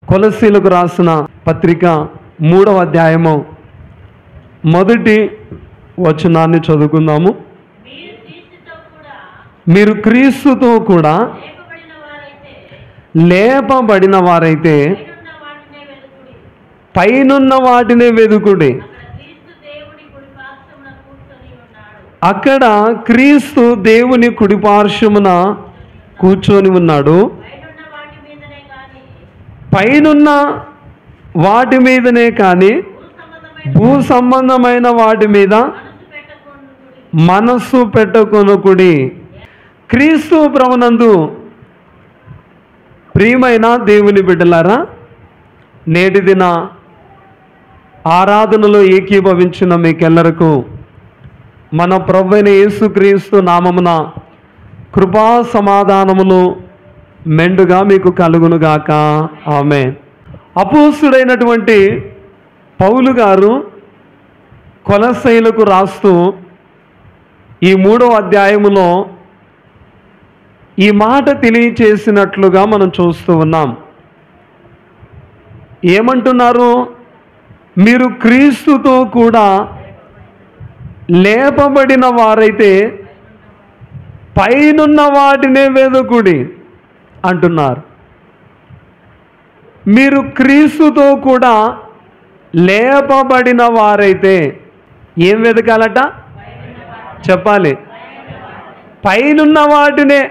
కొలస్సీలకు రాసిన పత్రిక 3వ అధ్యాయము మొదటి వచనాన్ని చదువుకుందాము. మీరు క్రీస్తుతో కూడా లేపబడిన వారైతే పైనున్న వాటినే వెదుకుడి. అక్కడ క్రీస్తు దేవుని కుడిపార్శ్వమున కూర్చొని ఉన్నాడు. పైనున్న వాటి మీదనే కానీ భూ సంబంధమైన వాటి మీద మనస్సు పెట్టుకొనుకుడి. క్రీస్తు ప్రభునందు ప్రియమైన దేవుని బిడ్డలారా, నేటి దిన ఆరాధనలో ఏకీభవించిన మీకెల్లరకు మన ప్రభువైన యేసుక్రీస్తు నామమున కృపా సమాధానములు మెండుగా మీకు కలుగునుగాక. ఆమేన్. అపోస్తుడైనటువంటి పౌలు గారు కొలస్సీలకు రాస్తూ ఈ 3వ అధ్యాయములో ఈ మాట తెలియచేసినట్లుగా మనం చూస్తూ ఉన్నాం. ఏమంటున్నారు? మీరు క్రీస్తుతో కూడా లేపబడిన వారైతే పైనున్న వాటినే వెదుకుడి అంటున్నారు. మీరు క్రీస్తుతో కూడా లేపబడిన వారైతే ఏం వెతకాలట? చెప్పాలి. పైనున్న వాటినే.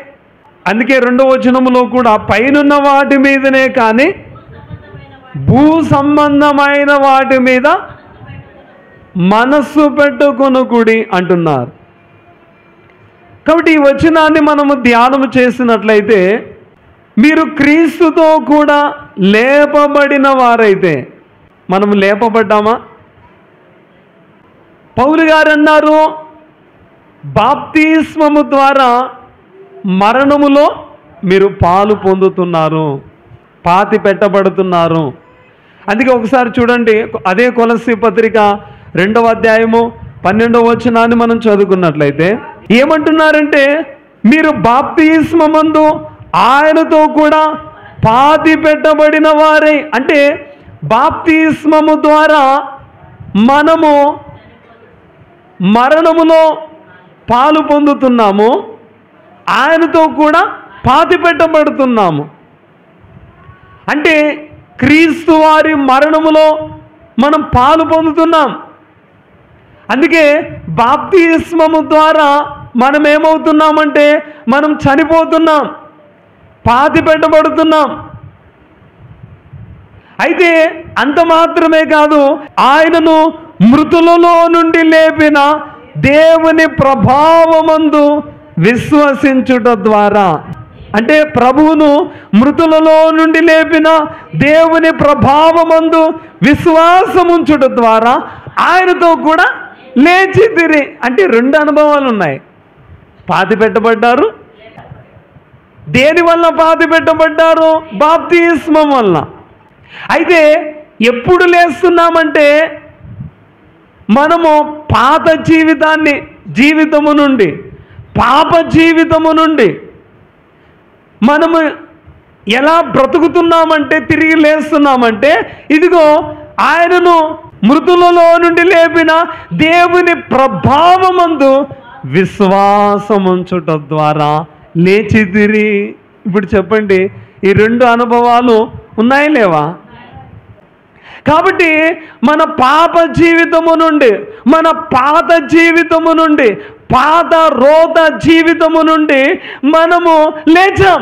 అందుకే 2వ వచనములో కూడా పైనున్న వాటి మీదనే కానీ భూ సంబంధమైన వాటి మీద మనస్సు పెట్టుకొనుకుడి అంటున్నారు. కాబట్టి ఈ వచనాన్ని మనము ధ్యానం చేసినట్లయితే, మీరు క్రీస్తుతో కూడా లేపబడిన వారైతే, మనము లేపబడ్డామా? పౌలు గారు అన్నారు, బాప్తిస్మము ద్వారా మరణములో మీరు పాలు పొందుతున్నారు, పాతి పెట్టబడుతున్నారు. అందుకే ఒకసారి చూడండి, అదే కొలస్సీ పత్రిక 2వ అధ్యాయము 12వ వచనాన్ని మనం చదువుకున్నట్లయితే ఏమంటున్నారంటే, మీరు బాప్తిస్మమందు ఆయనతో కూడా పాతి పెట్టబడిన వారే. అంటే బాప్తిస్మము ద్వారా మనము మరణములో పాలు పొందుతున్నాము, ఆయనతో కూడా పాతి పెట్టబడుతున్నాము. అంటే క్రీస్తు వారి మరణములో మనం పాలు పొందుతున్నాం. అందుకే బాప్తిస్మము ద్వారా మనం ఏమవుతున్నామంటే మనం చనిపోతున్నాం, పాతి పెట్టబడుతున్నాం. అయితే అంత మాత్రమే కాదు, ఆయనను మృతులలో నుండి లేపిన దేవుని ప్రభావమందు విశ్వసించుట ద్వారా, అంటే ప్రభువును మృతులలో నుండి లేపిన దేవుని ప్రభావమందు విశ్వాసముంచుట ద్వారా ఆయనతో కూడా లేచితిరి. అంటే 2 అనుభవాలు ఉన్నాయి. పాతి పెట్టబడ్డారు. దేని వల్ల పాతి పెట్టబడ్డారు? బాప్తిస్మం వల్ల. అయితే ఎప్పుడు లేస్తున్నామంటే మనము పాత జీవితము నుండి, పాప జీవితము నుండి మనము ఎలా బ్రతుకుతున్నామంటే, తిరిగి లేస్తున్నామంటే, ఇదిగో ఆయనను మృతులలో నుండి లేపిన దేవుని ప్రభావమందు విశ్వాసముంచుట ద్వారా లేచితిరి. ఇప్పుడు చెప్పండి, ఈ 2 అనుభవాలు ఉన్నాయా లేవా? కాబట్టి మన పాప జీవితము నుండి, మన పాత జీవితము నుండి, పాత రోత జీవితము నుండి మనము లేచాం.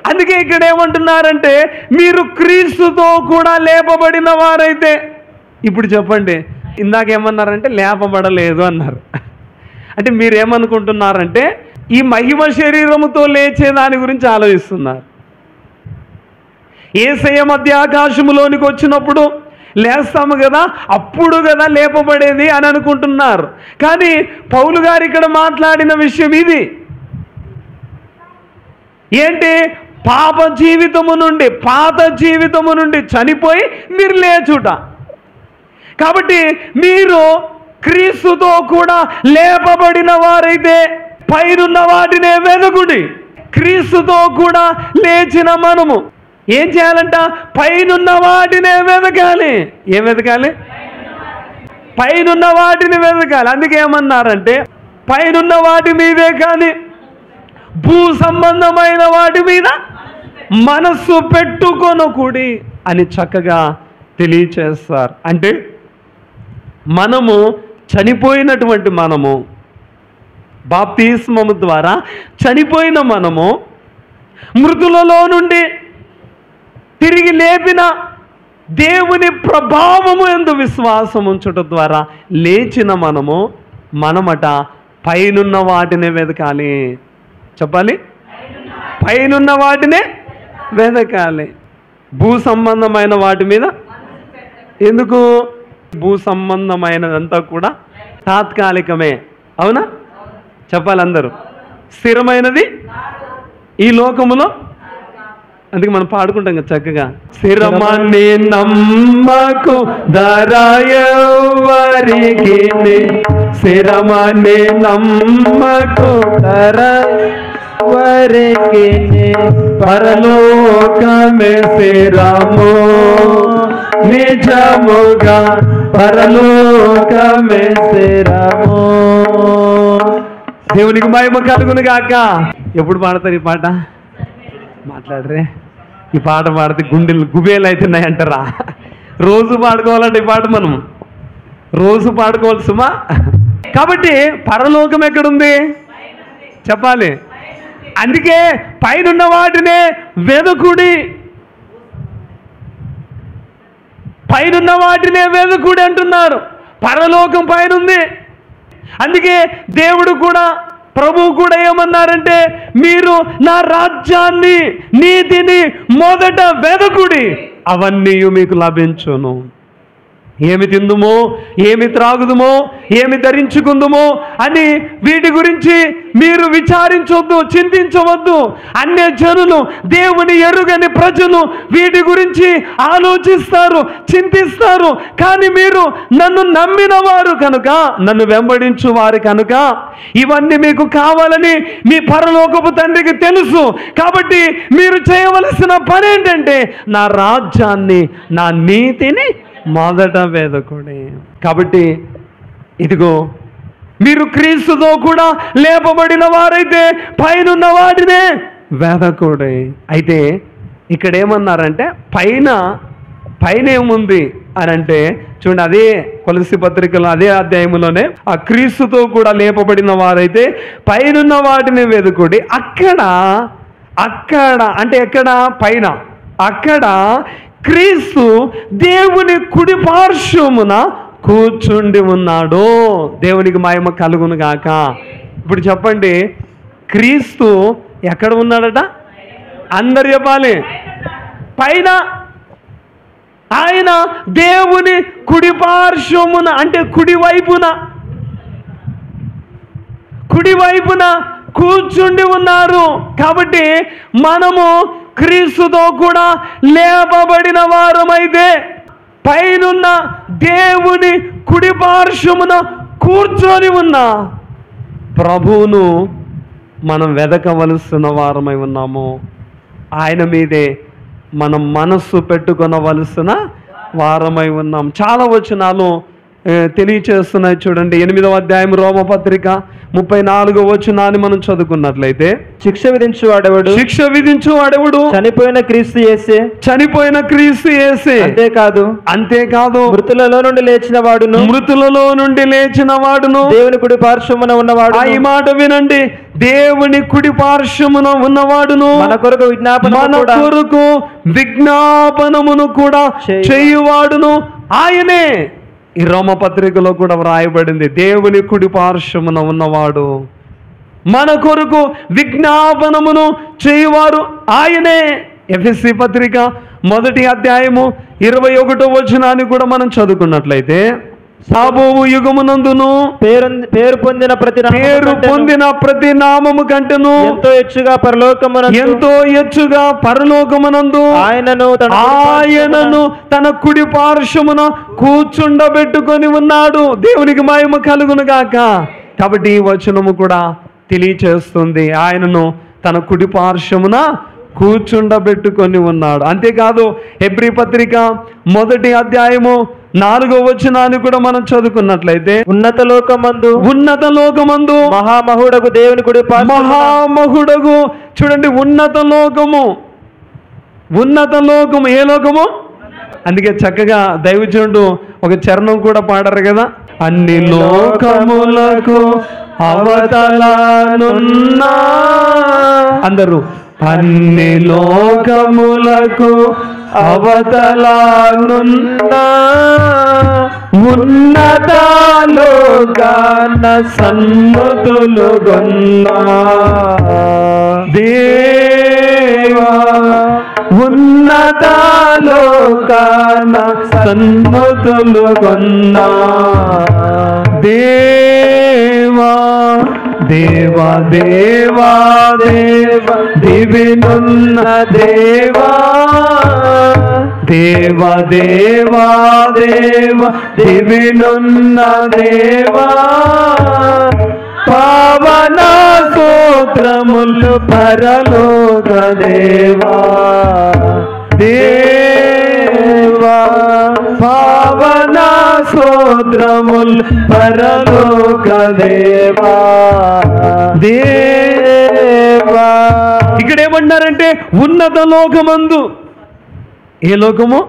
అందుకే ఇక్కడ ఏమంటున్నారంటే, మీరు క్రీస్తుతో కూడా లేపబడిన వారైతే. ఇప్పుడు చెప్పండి, ఇందాకేమన్నారంటే లేపబడలేదు అన్నారు. అంటే మీరేమనుకుంటున్నారంటే ఈ మహిమ శరీరముతో లేచే దాని గురించి ఆలోచిస్తున్నారు. యేసయ్య మధ్య ఆకాశములోనికి వచ్చినప్పుడు లేస్తాము కదా, అప్పుడు కదా లేపబడేది అని అనుకుంటున్నారు. కానీ పౌలు గారు ఇక్కడ మాట్లాడిన విషయం ఇది ఏంటి? పాప జీవితము నుండి, పాత జీవితము నుండి చనిపోయి మీరు లేచుట. కాబట్టి మీరు క్రీస్తుతో కూడా లేపబడిన వారైతే పైనున్న వాటినే వెదుకుడి. క్రీస్తుతో కూడా లేచిన మనము ఏం చేయాలంట? పైనున్న వాటినే వెతకాలి. ఏం వెతకాలి? పైనున్న వాటిని వెతకాలి. అందుకే ఏమన్నారంటే, పైనున్న వాటి మీదే కానీ భూ సంబంధమైన వాటి మీద మనస్సు పెట్టుకొనకుడి అని చక్కగా తెలియచేస్తారు. అంటే మనము చనిపోయినటువంటి మనము, బాప్తిస్మము ద్వారా చనిపోయిన మనము, మృతులలో నుండి తిరిగి లేపిన దేవుని ప్రభావము యందు విశ్వాసం ఉంచటం ద్వారా లేచిన మనమట పైనున్న వాటినే వెతకాలి. చెప్పాలి, పైనున్న వాటినే వెతకాలి. భూ సంబంధమైన వాటి మీద ఎందుకు? భూ సంబంధమైనదంతా కూడా తాత్కాలికమే. అవునా? చెప్పాలి అందరూ. స్థిరమైనది ఈ లోకములో. అందుకే మనం పాడుకుంటాం కదా చక్కగా, స్థిరమని నమ్మకు ధరయవరికి, స్థిరమని నమ్మకు ధరవరికి, పరలోకమే స్థిరము నిజముగా, పరలోకమే స్థిరము. దేవునికి మహిమ కలుగును గాక. ఎప్పుడు పాడతారు ఈ పాట? మాట్లాడరే. ఈ పాట పాడితే గుండెలు గుబేలు అవుతున్నాయి అంటారా? రోజు పాడుకోవాలంటే ఈ పాట మనం రోజు పాడుకోవాలి సుమా. కాబట్టి పరలోకం ఎక్కడుంది? చెప్పాలి. అందుకే పైనున్న వాటినే వెదకుడి, పైనున్న వాటినే వెదకుడి అంటున్నారు. పరలోకం పైనుంది. అందుకే దేవుడు కూడా, ప్రభువు కూడా ఏమన్నారంటే, మీరు నా రాజ్యాన్ని నీతిని మొదట వెదకుడి, అవన్నీ మీకు లభించును. ఏమి తిందుమో, ఏమి త్రాగుదుమో, ఏమి ధరించుకుందుమో అని వీటి గురించి మీరు విచారించవద్దు, చింతించవద్దు. అన్య జనులు, దేవుని ఎరుగని ప్రజలు వీటి గురించి ఆలోచిస్తారు, చింతిస్తారు. కానీ మీరు నన్ను నమ్మిన వారు కనుక, నన్ను వెంబడించు వారు కనుక ఇవన్నీ మీకు కావాలని మీ పరలోకపు తండ్రికి తెలుసు. కాబట్టి మీరు చేయవలసిన పని ఏంటంటే, నా రాజ్యాన్ని, నా నీతిని మొదట వెదకుడి. కాబట్టి ఇదిగో, మీరు క్రీస్తుతో కూడా లేపబడిన వారైతే పైనున్న వాటినే వెదకుడి. అయితే ఇక్కడ ఏమన్నారంటే, పైన ఏముంది అని అంటే చూడండి, అదే కొలస్సీ పత్రికలో అదే అధ్యాయంలోనే, ఆ క్రీస్తుతో కూడా లేపబడిన వారైతే పైనున్న వాటిని వెదకుడి. అక్కడ అంటే ఎక్కడ? పైన. అక్కడ క్రీస్తు దేవుని కుడి పార్శ్వమున కూర్చుండి ఉన్నాడు. దేవునికి మహిమ కలుగును గాక. ఇప్పుడు చెప్పండి, క్రీస్తు ఎక్కడ ఉన్నాడట? అందరు చెప్పాలి. పైన. ఆయన దేవుని కుడి పార్శ్వమున, అంటే కుడివైపున కూర్చుండి ఉన్నారు. కాబట్టి మనము క్రీస్తుతో కూడా లేపబడిన వారమైతే పైనున్న దేవుని కుడి పార్శ్వమున కూర్చొని ఉన్న ప్రభువును మనం వెదకవలసిన వారమై ఉన్నాము. ఆయన మీదే మనం మనస్సు పెట్టుకొనవలసిన వారమై ఉన్నాం. చాలా వచనాలు తెలియచేస్తున్నాయి. చూడండి, 8వ అధ్యాయం రోమపత్రిక 34వ వచనాన్ని మనం చదువుకున్నట్లయితే, శిక్ష విధించువాడెవడు? చనిపోయిన క్రీస్తు యేసే. అంతేకాదు మృతులలో నుండి లేచిన వాడును దేవుని కుడి పార్శ్వమున ఉన్నవాడు. ఈ మాట వినండి, దేవుని కుడి పార్శ్వమున ఉన్నవాడును మన కొరకు విజ్ఞాపనమును కూడా చేయువాడును ఆయనే. ఈ రోమపత్రికలో కూడా వ్రాయబడింది, దేవుని కుడి పార్శ్వమున ఉన్నవాడు, మన కొరకు విజ్ఞాపనమును చేయువారు ఆయనే. ఎఫెసీ పత్రిక 1వ అధ్యాయము 21వ వచనాన్ని కూడా మనం చదువుకున్నట్లయితే, సాబోవు యుగమునందును పేరు పొందిన ప్రతి నామము కంటెను ఎంతో ఎచ్చుగా పరలోకమునందు ఆయనను తన కుడి పార్శ్వమున కూర్చుండబెట్టుకొని ఉన్నాడు. దేవునికి మహిమ కలుగును గాక. కాబట్టి ఈ వచనము కూడా తెలియచేస్తుంది, ఆయనను తన కుడి పార్శ్వమున కూర్చుండబెట్టుకొని ఉన్నాడు. అంతేకాదు హెబ్రీ పత్రిక 1వ అధ్యాయము 4వ వచనాన్ని కూడా మనం చదువుకున్నట్లయితే ఉన్నత లోకమందు మహామహుడగు దేవుని కుడి మహామహుడగు, చూడండి, ఉన్నత లోకము ఏ లోకము? అందుకే చక్కగా దైవజనుడు ఒక చరణం కూడా పాడారు కదా, అన్ని లోకములకు అవతలనున్నా, అందరూ అన్ని లోకములకు అవతలనున్నా ఉన్నత లోకాన సన్మతులు గొన్నా దేవా, ఉన్నత లోకాన సన్మతులు గొన్నా దేవా, దేవా దేవా దేవా దివినున్న దేవా, దేవా దేవా దేవా దివినున్న దేవా, పావన స్తోత్రములు పరలోక దేవా, దేవా పావన స్తోత్రములు పరలోక దేవా, దేవా. ఇక్కడ ఏమన్నారంటే ఉన్నత లోకమందు. ఏ లోకము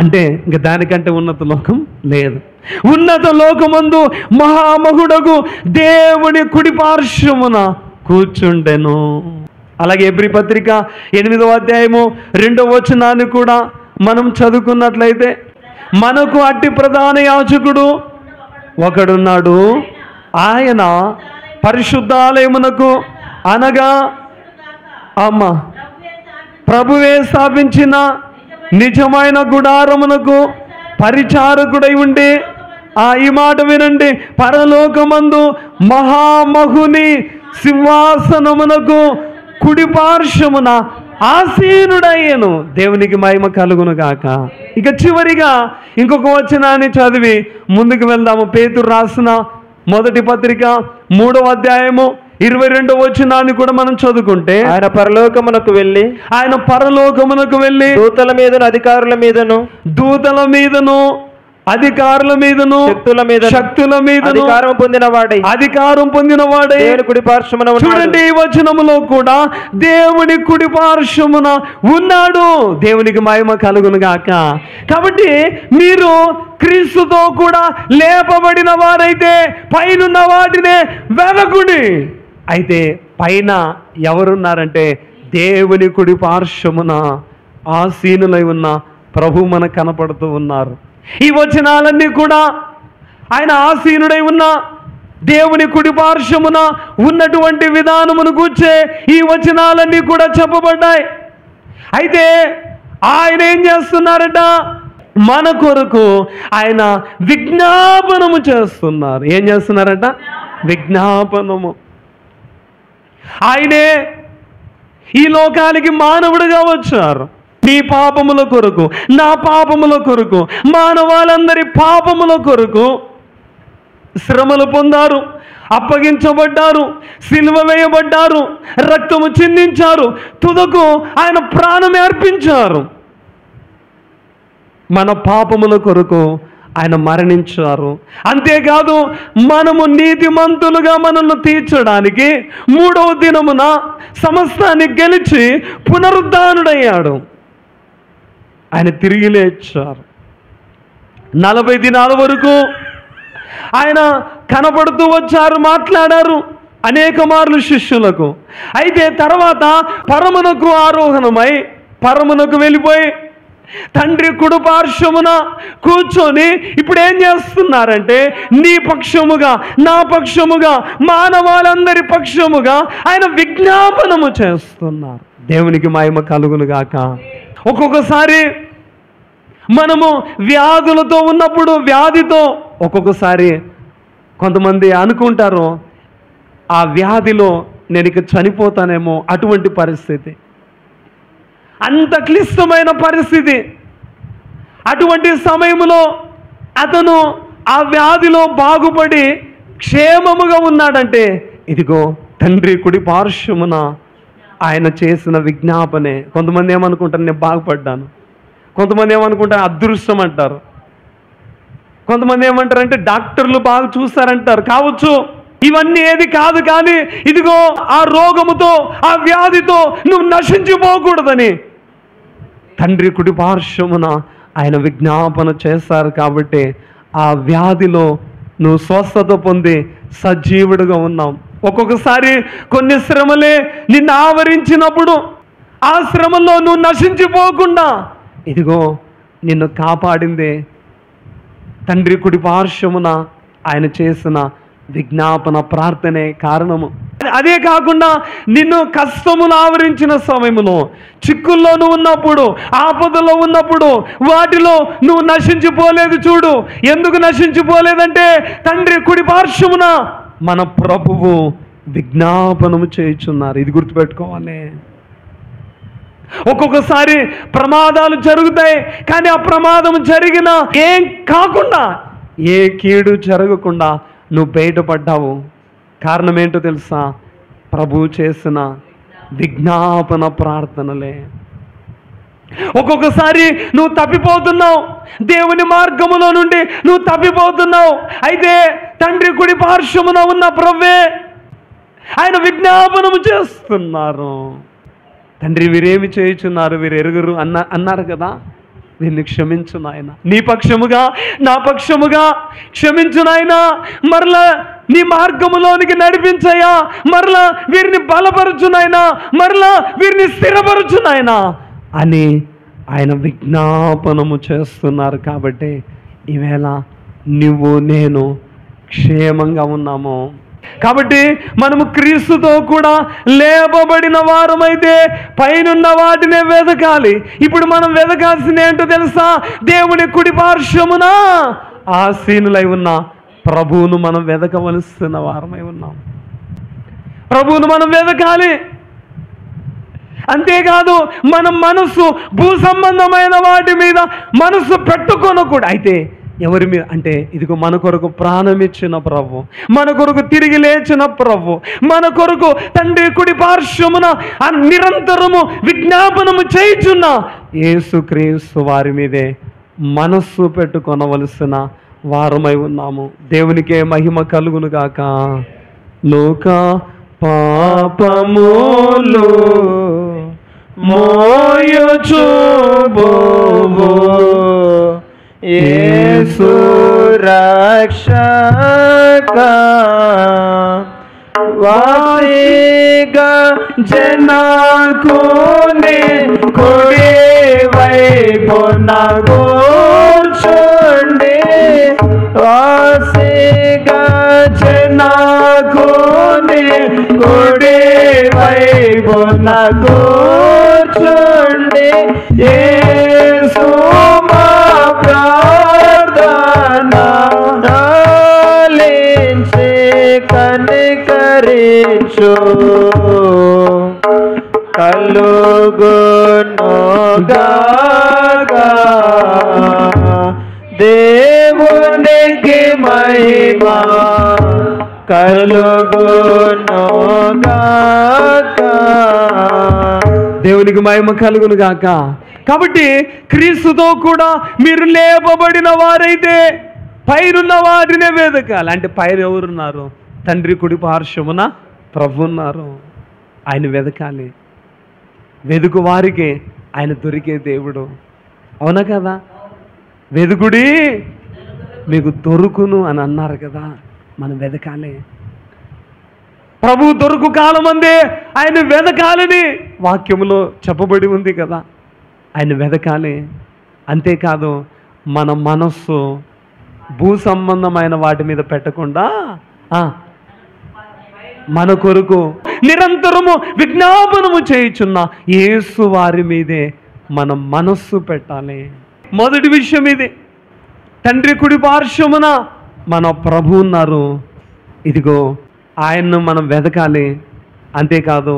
అంటే ఇంక దానికంటే ఉన్నత లోకం లేదు. ఉన్నత లోకమందు మహామహుడగు దేవుని కుడి పార్శ్వమున కూర్చుండెను. అలాగే హెబ్రీ పత్రిక 8వ అధ్యాయము 2వ వచనాన్ని కూడా మనం చదువుకున్నట్లయితే, మనకు అట్టి ప్రధాన యాజకుడు ఒకడున్నాడు, ఆయన పరిశుద్ధాలయమునకు అనగా ప్రభువే స్థాపించిన నిజమైన గుడారమునకు పరిచారకుడై ఉండి, ఈ మాట వినండి, పరలోకమందు మహామహుని సింహాసనమునకు కుడి పార్శ్వమున ఆసీనుడయ్యను. దేవునికి మహిమ కలుగును గాక. ఇక చివరిగా ఇంకొక వచనాన్ని చదివి ముందుకు వెళ్దాము. పేతురు రాసిన 1వ పత్రిక 3వ అధ్యాయము 22వ వచనాన్ని కూడా మనం చదువుకుంటే, ఆయన పరలోకమునకు వెళ్ళి దూతల మీదను అధికారుల మీదను శక్తుల మీదను అధికారం పొందినవాడై దేవుని కుడి పార్శ్వమున ఉన్నాడు. చూడండి, ఈ వచనములో కూడా దేవుని కుడి పార్శ్వమున ఉన్నాడు. దేవునికి మహిమ కలుగును గాక. కాబట్టి మీరు క్రీస్తుతో కూడా లేపబడిన వారైతే పైనున్న వాటినే వెదకుడి. అయితే పైన ఎవరున్నారంటే దేవుని కుడి పార్శ్వమున ఆసీనులై ఉన్న ప్రభు మనకు కనపడుతూ ఉన్నారు. ఈ వచనాలన్నీ కూడా ఆయన ఆసీనుడై ఉన్న దేవుని కుడి పార్శ్వమున ఉన్నటువంటి విధానమును కూర్చే ఈ వచనాలన్నీ కూడా చెప్పబడ్డాయి. అయితే ఆయన ఏం చేస్తున్నారట? మన కొరకు ఆయన విజ్ఞాపనము చేస్తున్నారు. ఏం చేస్తున్నారట? విజ్ఞాపనము. ఆయనే ఈ లోకానికి మానవుడిగా వచ్చారు. నీ పాపముల కొరకు, నా పాపముల కొరకు, మానవాళందరి పాపముల కొరకు శ్రమలు పొందారు, అప్పగించబడ్డారు, సిలువ వేయబడ్డారు, రక్తము చిందించారు, తుదకు ఆయన ప్రాణమే అర్పించారు. మన పాపముల కొరకు ఆయన మరణించారు. అంతేకాదు మనము నీతిమంతులుగా మనల్ని తీర్చడానికి 3వ దినమున సమస్తాన్ని గెలిచి పునరుద్ధానుడయ్యాడు. ఆయన తిరిగి లేచారు. 40 దినాల వరకు ఆయన కనపడుతూ వచ్చారు, మాట్లాడారు అనేక మార్లు శిష్యులకు. అయితే తర్వాత పరమునకు ఆరోహణమై పరమునకు వెళ్ళిపోయి తండ్రి కుడి పార్శ్వమున కూర్చొని ఇప్పుడు ఏం చేస్తున్నారంటే నీ పక్షముగా, నా పక్షముగా, మానవాళందరి పక్షముగా ఆయన విజ్ఞాపనము చేస్తున్నారు. దేవునికి మహిమ కలుగును గాక. ఒక్కొక్కసారి మనము వ్యాధులతో ఉన్నప్పుడు, వ్యాధితో ఒక్కొక్కసారి కొంతమంది అనుకుంటారు ఆ వ్యాధిలో నేను ఇక చనిపోతానేమో, అటువంటి పరిస్థితి, అంత క్లిష్టమైన పరిస్థితి. అటువంటి సమయంలో అతను ఆ వ్యాధిలో బాగుపడి క్షేమముగా ఉన్నాడంటే ఇదిగో తండ్రి కుడి పార్శ్వమున ఆయన చేసిన విజ్ఞాపనే. కొంతమంది ఏమనుకుంటారు, నేను బాగుపడ్డాను. కొంతమంది ఏమనుకుంటారు, అదృష్టం అంటారు. కొంతమంది ఏమంటారంటే డాక్టర్లు బాగా చూస్తారంటారు. కావచ్చు, ఇవన్నీ ఏది కాదు. కానీ ఇదిగో ఆ రోగముతో, ఆ వ్యాధితో నువ్వు నశించిపోకూడదని తండ్రి కుడి పార్శ్వమున ఆయన విజ్ఞాపన చేస్తారు. కాబట్టి ఆ వ్యాధిలో నువ్వు స్వస్థత పొంది సజీవుడిగా ఉన్నావు. ఒక్కొక్కసారి కొన్ని శ్రమలే నిన్ను ఆవరించినప్పుడు ఆ శ్రమలో నువ్వు నశించిపోకుండా ఇదిగో నిన్ను కాపాడిందే తండ్రి కుడి పార్శ్వమున ఆయన చేసిన విజ్ఞాపన ప్రార్థనే కారణము. అదే కాకుండా నిన్ను కష్టములు ఆవరించిన సమయంలో, చిక్కుల్లో నువ్వు ఉన్నప్పుడు, ఆపదలో ఉన్నప్పుడు, వాటిలో నువ్వు నశించిపోలేదు. చూడు, ఎందుకు నశించిపోలేదంటే తండ్రి కుడి పార్శ్వమున మన ప్రభువు విజ్ఞాపనము చేయుచున్నారు. ఇది గుర్తుపెట్టుకోవాలి. ఒక్కొక్కసారి ప్రమాదాలు జరుగుతాయి, కానీ ఆ ప్రమాదం జరిగినా ఏం కాకుండా, ఏ కీడు జరగకుండా నువ్వు బయటపడ్డావు. కారణం ఏంటో తెలుసా? ప్రభు చేసిన విజ్ఞాపన ప్రార్థనలే. ఒక్కొక్కసారి నువ్వు తప్పిపోతున్నావు, దేవుని మార్గములో నుండి నువ్వు తప్పిపోతున్నావు. అయితే తండ్రి కుడి పార్శ్వమున ఉన్న ప్రభువే ఆయన విజ్ఞాపనము చేస్తున్నారు. తండ్రి, వీరేమి చేయుచున్నారు, వీరు ఎరుగురు అన్నారు కదా, వీరిని క్షమించు నాయన, నీ పక్షముగా నా పక్షముగా క్షమించు నాయన, మరలా నీ మార్గములోనికి నడిపించయ్యా, మరలా వీరిని బలపరచు నాయన, మరలా వీరిని స్థిరపరచు నాయన అని ఆయన విజ్ఞాపనము చేస్తున్నారు. కాబట్టి ఈవేళ నువ్వు నేను క్షేమంగా ఉన్నాము. కాబట్టి మనము క్రీస్తుతో కూడా లేపబడిన వారమైతే పైనున్న వాటినే వెదకాలి. ఇప్పుడు మనం వెదకాల్సింది ఏంటో తెలుసా? దేవుని కుడి పార్శ్వమున ఆసీనులై ఉన్న ప్రభువును మనం వెదకవలసిన వారమై ఉన్నాం. ప్రభువును మనం వెదకాలి. అంతేకాదు, మన మనసు భూ సంబంధమైన వాటి మీద మనసు పెట్టుకొనకూడదు. అయితే ఎవరి మీద అంటే, ఇదిగో మన కొరకు ప్రాణమిచ్చిన ప్రభు, మన కొరకు తిరిగి లేచిన ప్రభు, మన కొరకు తండ్రి కుడి పార్శ్వమున నిరంతరము విజ్ఞాపనము చేయుచున్న యేసుక్రీస్తు వారి మీదే మనస్సు పెట్టుకొనవలసిన వారమై ఉన్నాము. దేవునికే మహిమ కలుగును గాక. లోక పాపములు మోయుచుబోవు యేసు రక్షక వారిగా జనకుని కుడి వైపున కూర్చుండి, వాసిగా జనకుని కుడి వైపున కూర్చుండి, యేసు మా ప్రార్థన ఆలించి కనికరించు కలుగును గాక. దేవునికి మహిమ కలుగును గాక. దేవునికి మహిమ కలుగును గాక. కాబట్టి క్రీస్తుతో కూడా మీరు లేపబడిన వారైతే పైరున్న వాటినే వెదకాలి. అంటే పైరు ఎవరున్నారు? తండ్రి కుడి పార్శ్వమున ప్రభు ఉన్నారు. ఆయన వెదకాలి. వెదుకు వారికి ఆయన దొరికే దేవుడు. అవునా కదా? వెదుకుడి మీకు దొరుకును అని అన్నారు కదా. మనం వెదకాలి. ప్రభు దొరుకు కాలం అందే ఆయన వెదకాలని వాక్యములో చెప్పబడి ఉంది కదా. ఆయన వెదకాలి. అంతేకాదు, మన మనస్సు భూ సంబంధమైన వాటి మీద పెట్టకుండా మన కొరకు నిరంతరము విజ్ఞాపనము చేయుచున్న యేసు వారి మీదే మన మనస్సు పెట్టాలి. మొదటి విషయం ఇది. తండ్రి కుడి పార్శ్వమున మన ప్రభు ఉన్నారు. ఇదిగో ఆయన్ను మనం వెదకాలి. అంతేకాదు,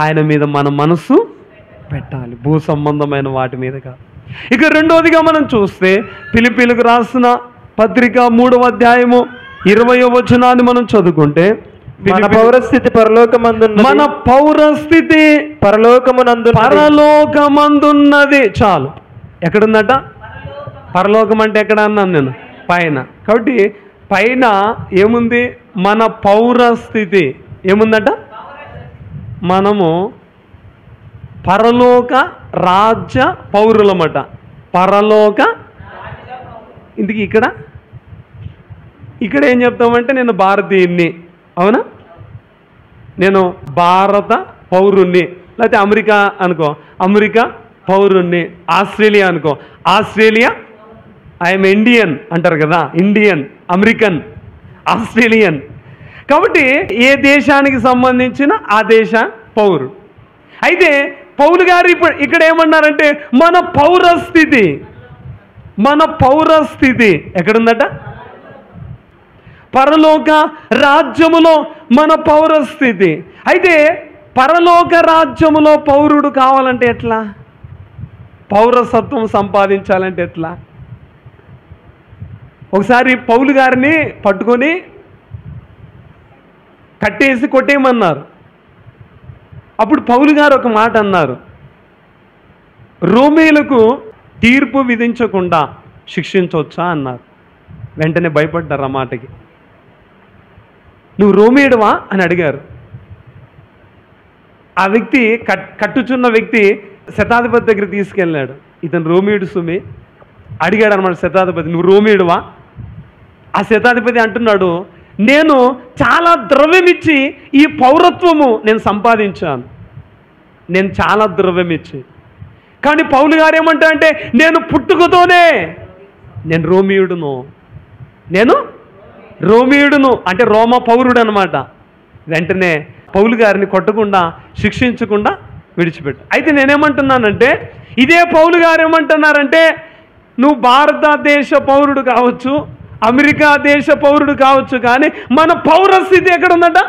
ఆయన మీద మన మనస్సు పెట్టాలి, భూ సంబంధమైన వాటి మీద కాదు. ఇక రెండవదిగా మనం చూస్తే ఫిలిప్పీలకు రాసిన పత్రిక 3వ అధ్యాయము 20వ వచనాన్ని మనం చదువుకుంటే, మన పౌరస్థితి పరలోకమందున్నది. మన పౌరస్థితి పరలోకమందున్నది. చాలు. ఎక్కడుందట? పరలోకం అంటే ఎక్కడ అన్నాను నేను? పైన. కాబట్టి పైన ఏముంది? మన పౌరస్థితి ఏముందట? మనము పరలోక రాజ్య పౌరులమట. పరలోక. ఇందుకు ఇక్కడ ఏం చెప్తామంటే నేను భారతీయుణ్ణి, అవునా? నేను భారత పౌరుణ్ణి. లేకపోతే అమెరికా అనుకో, అమెరికా పౌరుణ్ణి. ఆస్ట్రేలియా అనుకో, ఆస్ట్రేలియా. ఐఎమ్ ఇండియన్ అంటారు కదా, ఇండియన్, అమెరికన్, ఆస్ట్రేలియన్. కాబట్టి ఏ దేశానికి సంబంధించిన ఆ దేశ పౌరుడు. అయితే పౌలు గారు ఇక్కడ ఏమన్నారంటే మన పౌరస్థితి ఎక్కడుందట? పరలోక రాజ్యములో మన పౌరస్థితి. అయితే పరలోక రాజ్యములో పౌరుడు కావాలంటే ఎట్లా? పౌరసత్వం సంపాదించాలంటే ఎట్లా? ఒకసారి పౌలు గారిని పట్టుకొని కట్టేసి కొట్టేయమన్నారు. అప్పుడు పౌలు గారు ఒక మాట అన్నారు, రోమీలకు తీర్పు విధించకుండా శిక్షించవచ్చా అన్నారు. వెంటనే భయపడ్డారు ఆ మాటకి. నువ్వు రోమీయుడవా అని అడిగారు. ఆ వ్యక్తి కట్టుచున్న వ్యక్తి శతాధిపతి దగ్గర తీసుకెళ్ళాడు. ఇతను రోమీయుడు సుమి. అడిగాడు అనమాట శతాధిపతి, నువ్వు రోమీయుడువా? ఆ శతాధిపతి అంటున్నాడు, నేను చాలా ద్రవ్యం ఇచ్చి ఈ పౌరత్వము నేను సంపాదించాను. నేను చాలా ద్రవ్యం ఇచ్చి. కానీ పౌలు గారు ఏమంటారంటే నేను పుట్టుకతోనే నేను రోమీయుడును అంటే రోమ పౌరుడు అనమాట. వెంటనే పౌలు గారిని కొట్టకుండా శిక్షించకుండా విడిచిపెట్టు. అయితే నేనేమంటున్నానంటే ఇదే పౌలు గారు ఏమంటున్నారంటే నువ్వు భారతదేశ పౌరుడు కావచ్చు, అమెరికా దేశ పౌరుడు కావచ్చు, కానీ మన పౌరస్థితి ఎక్కడ ఉందట?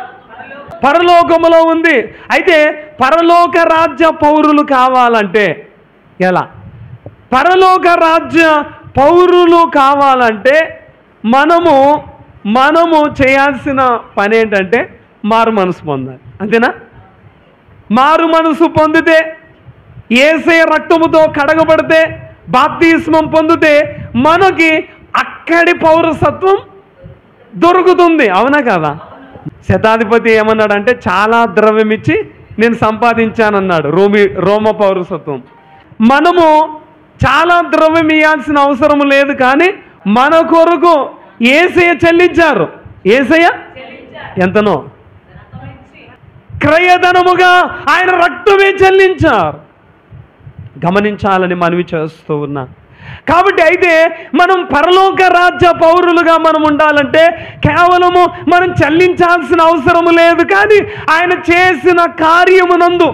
పరలోకములో ఉంది. అయితే పరలోక రాజ్య పౌరులు కావాలంటే ఎలా? పరలోక రాజ్య పౌరులు కావాలంటే మనము చేయాల్సిన పని ఏంటంటే మారు మనసు పొందాలి. అంతేనా? మారు మనసు పొందితే, యేసయ్య రక్తముతో కడగబడితే, బాప్తిస్మం పొందితే మనకి అక్కడి పౌరసత్వం దొరుకుతుంది. అవునా కదా? శతాధిపతి ఏమన్నాడంటే చాలా ద్రవ్యం ఇచ్చి నేను సంపాదించానన్నాడు రోమ పౌరసత్వం. మనము చాలా ద్రవ్యం ఇవ్వాల్సిన అవసరం లేదు, కానీ మన కొరకు యేసయ్య చెల్లించారు. యేసయ్య ఎంతనో క్రయధనముగా ఆయన రక్తమే చెల్లించారు. గమనించాలని మనవి చేస్తూ ఉన్నా. కాబట్టి అయితే మనం పరలోక రాజ్య పౌరులుగా మనం ఉండాలంటే కేవలము మనం చెల్లించాల్సిన అవసరం లేదు, కానీ ఆయన చేసిన కార్యమునందు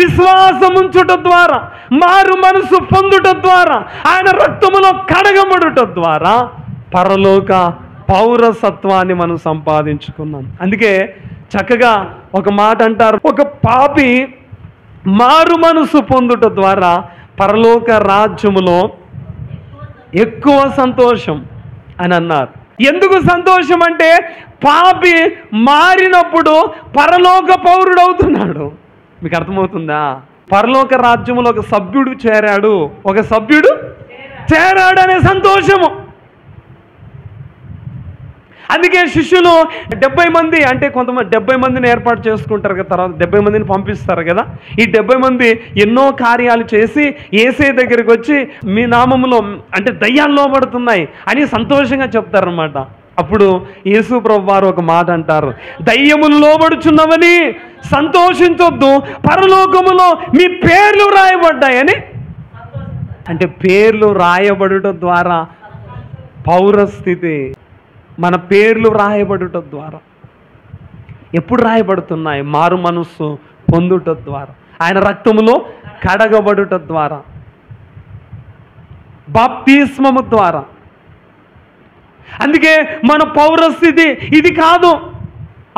విశ్వాసముంచుట ద్వారా, మారు మనసు పొందుట ద్వారా, ఆయన రక్తములో కడగబడుట ద్వారా పరలోక పౌరసత్వాన్ని మనం సంపాదించుకున్నాం. అందుకే చక్కగా ఒక మాట అంటారు, ఒక పాపి మారు మనసు పొందుట ద్వారా పరలోక రాజ్యములో ఎక్కువ సంతోషం అని అన్నారు. ఎందుకు సంతోషం అంటే పాపి మారినప్పుడు పరలోక పౌరుడు అవుతున్నాడు. మీకు అర్థమవుతుందా? పరలోక రాజ్యములో ఒక సభ్యుడు చేరాడు అనే సంతోషము. అందుకే శిష్యులు 70 మంది అంటే కొంతమంది 70 మందిని ఏర్పాటు చేసుకుంటారు కదా, తర్వాత 70 మందిని పంపిస్తారు కదా. ఈ 70 మంది ఎన్నో కార్యాలు చేసి యేసయ్య దగ్గరికి వచ్చి మీ నామములో అంటే దయ్యాలు లోబడుతున్నాయి అని సంతోషంగా చెప్తారనమాట. అప్పుడు యేసు ప్రభు వారు ఒక మాట అంటారు, దయ్యములు లోబడుచున్నవని సంతోషించొద్దు, పరలోకములో మీ పేర్లు రాయబడ్డాయని. అంటే పేర్లు రాయబడుట ద్వారా పౌరస్థితి, మన పేర్లు రాయబడుట ద్వారా. ఎప్పుడు రాయబడుతున్నాయి? మారు మనస్సు పొందుట ద్వారా, ఆయన రక్తములో కడగబడుట ద్వారా, బాప్తిస్మము ద్వారా. అందుకే మన పౌరస్థితి ఇది కాదు.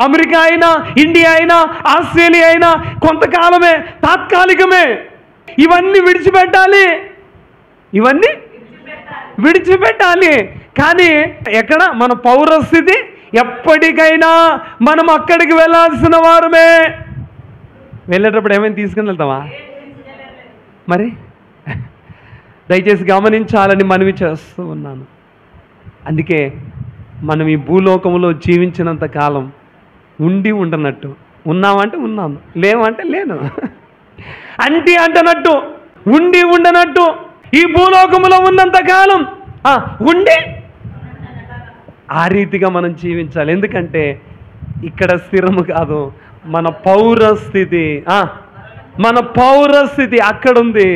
అమెరికా అయినా, ఇండియా అయినా, ఆస్ట్రేలియా అయినా కొంతకాలమే, తాత్కాలికమే. ఇవన్నీ విడిచిపెట్టాలి. కానీ ఎక్కడ మన పౌరస్థితి ఎప్పటికైనా మనం అక్కడికి వెళ్ళాల్సిన వారమే. వెళ్ళేటప్పుడు ఏమైనా తీసుకుని వెళ్తావా? మరి దయచేసి గమనించాలని మనవి చేస్తూ ఉన్నాను. అందుకే మనం ఈ భూలోకంలో జీవించినంత కాలం ఉండి ఉండనట్టు, ఉన్నామంటే ఉన్నాను, లేవంటే లేను, అంటనట్టు, ఉండి ఉండనట్టు ఈ భూలోకంలో ఉన్నంత కాలం ఉండి ఆ రీతిగా మనం జీవించాలి. ఎందుకంటే ఇక్కడ స్థిరము కాదు, మన పౌరస్థితి అక్కడుంది.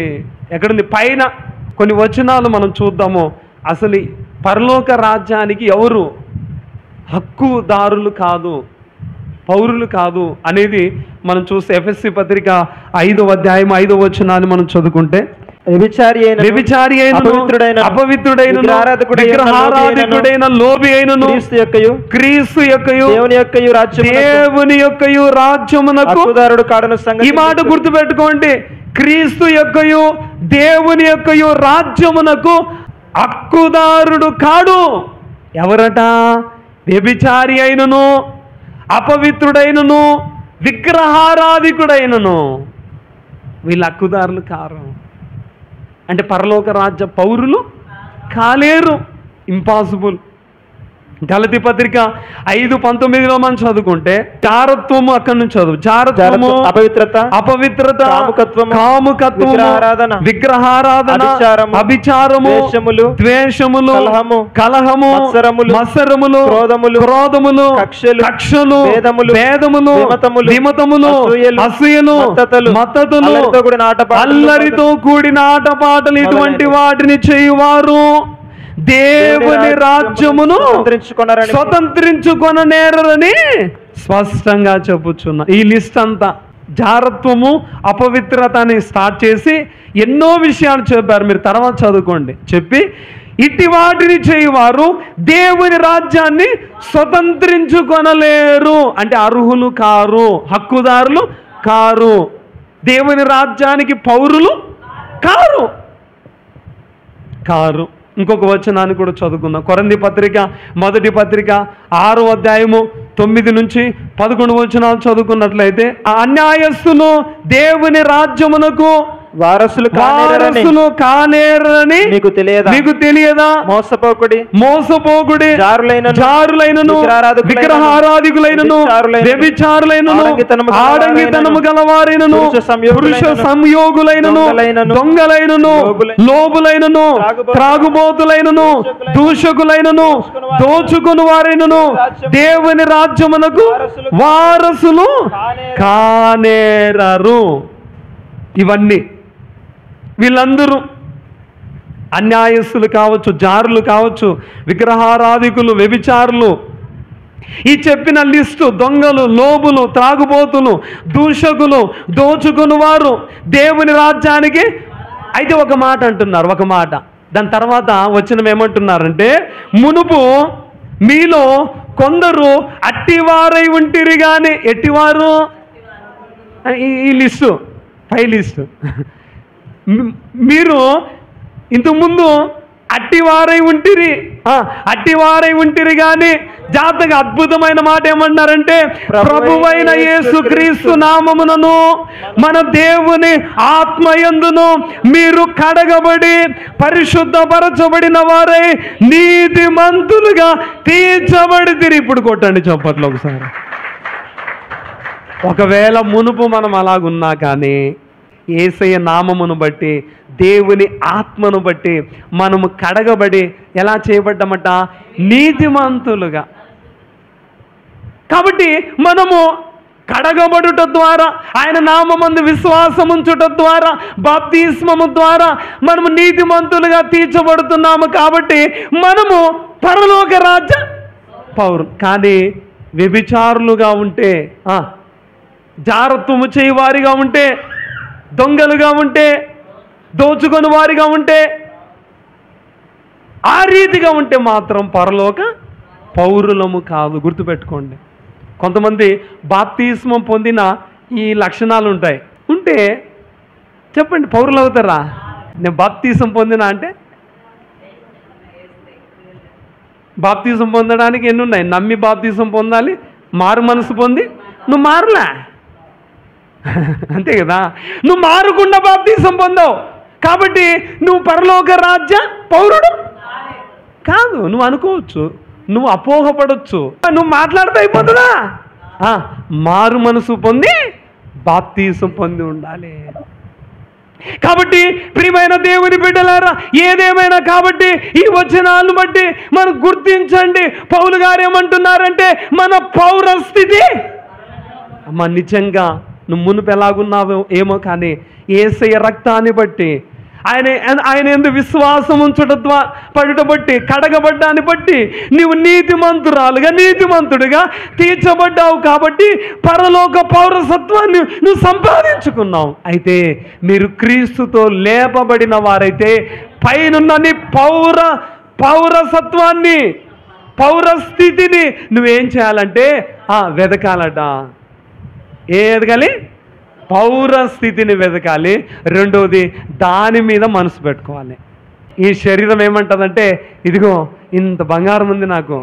ఎక్కడుంది? పైన. కొన్ని వచనాలు మనం చూద్దాము. అసలు పరలోక రాజ్యానికి ఎవరు హక్కుదారులు కాదు, పౌరులు కాదు అనేది మనం చూస్తే ఎఫెసీ పత్రిక 5వ అధ్యాయం 5వ వచనాన్ని మనం చదువుకుంటే, వ్యభిచారి అయినను అపవిత్రుడైనను విగ్రహారాధికుడైన లోబి అయినను క్రీస్తు యొక్కయు దేవుని యొక్కయు రాజ్యమునకు ఈ మాట గుర్తుపెట్టుకోండి. క్రీస్తు యొక్కయు దేవుని యొక్కయు రాజ్యమునకు హక్కుదారుడు కాడు. ఎవరట? వ్యభిచారి అయినను అపవిత్రుడైనను విగ్రహారాధికుడైనను వీళ్ళు హక్కుదారులు కారు. అంటే పరలోక రాజ్య పౌరులు కాలేరు. ఇంపాసిబుల్. గలతీ పత్రిక 5:19 మనం చదువుకుంటే జారత్వము, అక్కడి నుంచి చదువు. జారత్వము, అపవిత్రత, కాముకత్వము, విగ్రహారాధన, అభిచారము, ద్వేషములు, కలహము, మత్సరములు, క్రోధములు, కక్షలు, భేదములు, విమతములు, అసూయలు, మత్తతులు, అల్లరితో కూడిన ఆటపాటలు, ఇటువంటి వాటిని చేయువారు దేవుని రాజ్యమును స్వతంత్రించుకొననేరని స్పష్టంగా చెప్పుచున్నా. ఈ లిస్ట్ అంతా జారత్వము, అపవిత్రత అని స్టార్ట్ చేసి ఎన్నో విషయాలు చెప్పారు. మీరు తర్వాత చదువుకోండి. చెప్పి ఇట్టి వాటిని చేయువారు దేవుని రాజ్యాన్ని స్వతంత్రించుకొనలేరు. అంటే అర్హులు కారు, హక్కుదారులు కారు, దేవుని రాజ్యానికి పౌరులు కారు. ఇంకొక వచనాన్ని కూడా చదువుకుందాం. కొరింథీ పత్రిక 1వ పత్రిక 6వ అధ్యాయము 9 నుంచి 11 వచనాలు చదువుకున్నట్లయితే, ఆ అన్యాయస్తులు దేవుని రాజ్యమునకు వారసులు కానేరని మీకు తెలియదా? మోసపోకుడి, జారులైనను, విగ్రహారాధికులైనను, వ్యభిచారులైనను, ఆడంగితనము గలవారైనను, పురుష సంయోగులైనను, దొంగలైనను, లోబులైనను, త్రాగుబోతులైనను, దూషకులైనను, దోచుకుని వారైనను దేవుని రాజ్యమునకు వారసులు కానేరరు. ఇవన్నీ వీళ్ళందరూ అన్యాయస్తులు కావచ్చు, జారులు కావచ్చు, విగ్రహారాధికులు, వ్యభిచారులు. ఈ చెప్పిన లిస్టు దొంగలు, లోబులు, త్రాగుబోతులు, దూషకులు, దోచుకుని వారు దేవుని రాజ్యానికి. అయితే ఒక మాట అంటున్నారు, ఒక మాట. దాని తర్వాత వచనం ఏమంటున్నారంటే, మునుపు మీలో కొందరు అట్టివారై ఉంటిరి గాని. ఎట్టివారు? ఈ లిస్టు, పై లిస్టు. మీరు ఇంతకుముందు అట్టివారై ఉంటిరి కానీ జాతక అద్భుతమైన మాట ఏమన్నారంటే, ప్రభువైన యేసుక్రీస్తు నామమునను మన దేవుని ఆత్మయందును మీరు కడగబడి పరిశుద్ధపరచబడిన వారై నీతిమంతులుగా తీర్చబడితిరి. ఇప్పుడు కొట్టండి చప్పట్లు ఒకసారి. ఒకవేళ మునుపు మనం అలాగున్నా కానీ యేసయ్య నామమును బట్టి, దేవుని ఆత్మను బట్టి మనము కడగబడి ఎలా చేయబడ్డామట? నీతిమంతులుగా. కాబట్టి మనము కడగబడుట ద్వారా, ఆయన నామమందు విశ్వాసముంచుట ద్వారా, బాప్తిస్మము ద్వారా మనము నీతిమంతులుగా తీర్చబడుతున్నాము. కాబట్టి మనము పరలోక రాజ్య పౌరులు. కానీ వ్యభిచారులుగా ఉంటే, జారత్వము చేయవారిగా ఉంటే, దొంగలుగా ఉంటే, దోచుకొని వారిగా ఉంటే, ఆ రీతిగా ఉంటే మాత్రం పరలోక పౌరులము కాదు. గుర్తుపెట్టుకోండి. కొంతమంది బాప్తిస్మం పొందిన ఈ లక్షణాలు ఉంటాయి. ఉంటే చెప్పండి, పౌరులు అవుతారా? నేను బాప్తిస్మం పొందిన అంటే బాప్తీసం పొందడానికి ఎన్ని ఉన్నాయి? నమ్మి బాప్తీసం పొందాలి, మారు మనసు పొంది, నువ్వు మారులే అంతే కదా. నువ్వు మారకుండా బాప్తీసం పొందావు కాబట్టి నువ్వు పరలోక రాజ్య పౌరుడు కాదు. నువ్వు అనుకోవచ్చు, నువ్వు అపోహపడవచ్చు, నువ్వు మాట్లాడితే అయిపోతుందా? మారు మనసు పొంది బాప్తీసం పొంది ఉండాలి. కాబట్టి ప్రియమైన దేవుని బిడ్డలారా, ఏదేమైనా కాబట్టి ఈ వచనాలను బట్టి మనం గుర్తించండి. పౌలు గారు ఏమంటున్నారంటే, మన పౌరస్థితి అమ్మ నిజంగా నువ్వు మునుపు ఎలాగున్నావో ఏమో కానీ యేసయ్య రక్తాన్ని బట్టి, ఆయన యందు విశ్వాసం పడుట బట్టి, కడగబడ్డాన్ని బట్టి నీవు నీతిమంతుడిగా తీర్చబడ్డావు. కాబట్టి పరలోక పౌరసత్వాన్ని నువ్వు సంపాదించుకున్నావు. అయితే మీరు క్రీస్తుతో లేపబడిన వారైతే పైనున్న నీ పౌరసత్వాన్ని, పౌరస్థితిని నువ్వేం చేయాలంటే వెదకాలట. ఎదగాలి? పౌరస్థితిని వెతకాలి. రెండోది దాని మీద మనసు పెట్టుకోవాలి. ఈ శరీరం ఏమంటుందంటే, ఇదిగో ఇంత బంగారం ఉంది, నాకు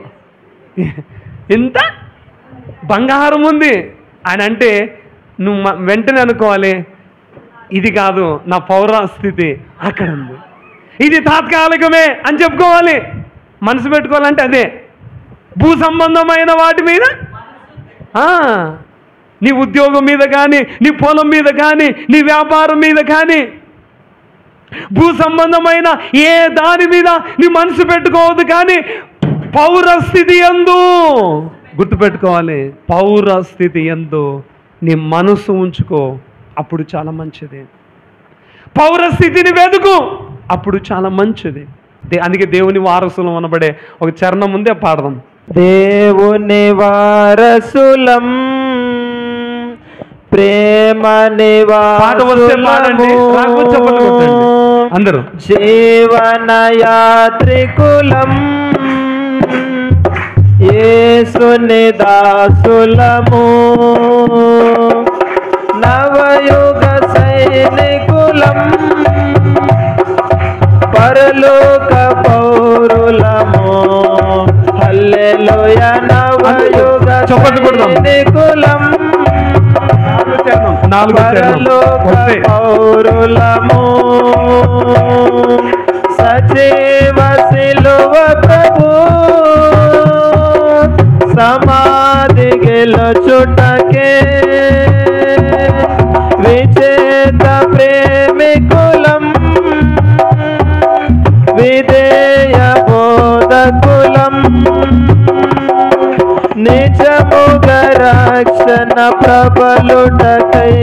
ఇంత బంగారం ఉంది అని అంటే నువ్వు వెంటనే అనుకోవాలి, ఇది కాదు నా పౌరస్థితి అక్కడ ఉంది, ఇది తాత్కాలికమే అని చెప్పుకోవాలి. మనసు పెట్టుకోవాలంటే అదే భూ సంబంధమైన వాటి మీద, నీ ఉద్యోగం మీద కానీ, నీ పొలం మీద కానీ, నీ వ్యాపారం మీద కానీ, భూ సంబంధమైన ఏ దాని మీద నీ మనసు పెట్టుకోవద్దు. కానీ పౌరస్థితి యందు గుర్తుపెట్టుకోవాలి, పౌరస్థితి యందు నీ మనసు ఉంచుకో, అప్పుడు చాలా మంచిది. పౌరస్థితిని వెతుకు, అప్పుడు చాలా మంచిది. అందుకే దేవుని వారసులం అనబడే ఒక చరణం ముందే పాడదాం. దేవుని వారసులం ప్రేమ నివాసులము అందరూ జీవన యాత్రికులం యేసుని దాసులము నవయుగ సైనికులం పరలోక పౌరులము హల్లెలూయా నవయుగ సైనికులం పరలోక పౌరులము సజీవ శిలువ ప్రభు సమాధి గెలుచుటకే విజేత ప్రేమికులం విధేయ బోధకులం నిజముగా రక్షణ ప్రబలుటకై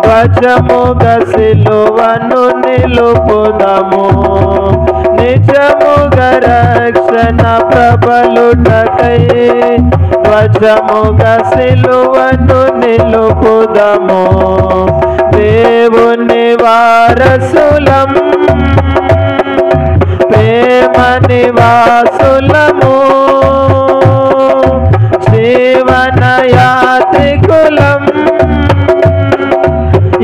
ధ్వజముగా సిలువను నిలుపుదము నిజముగా రక్షణ ప్రబలుటకై ధ్వజముగా సిలువను నిలుపుదము దేవుని వారసులం ప్రేమ నివాసులము జీవన యాత్రికులం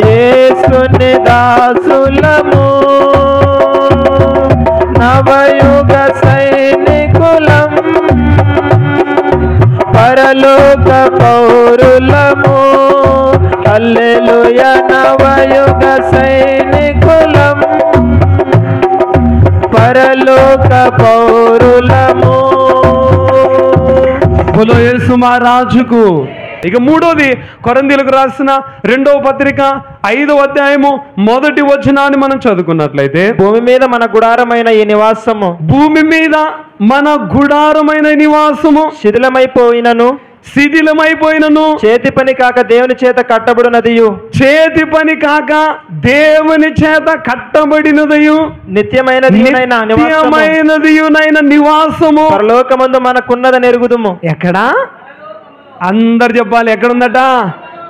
యేసుని దాసులము నవయుగ సైనికులం పరలోక పౌరులము హల్లెలూయా నవయుగ సైనికులం పరలోక పౌరులము. బోలో యేసు మహారాజుకు. ఇక మూడోది కొరింథీయులకు రాసిన 2వ పత్రిక 5వ అధ్యాయము 1వ వచనాన్ని మనం చదువుకున్నట్లయితే, భూమి మీద మన గుడారమైన ఈ నివాసము, భూమి మీద మన గుడారమైన నివాసము శిథిలమైపోయినను చేతి పని కాక దేవుని చేత కట్టబడినదియు, చేతి పని కాక దేవుని చేత కట్టబడినదయు, నిత్యమైనదియునైన నివాసము పరలోకమందు మనకున్నదని ఎరుగుదుము. ఎక్కడా? అందరు చెప్పాలి, ఎక్కడుందట?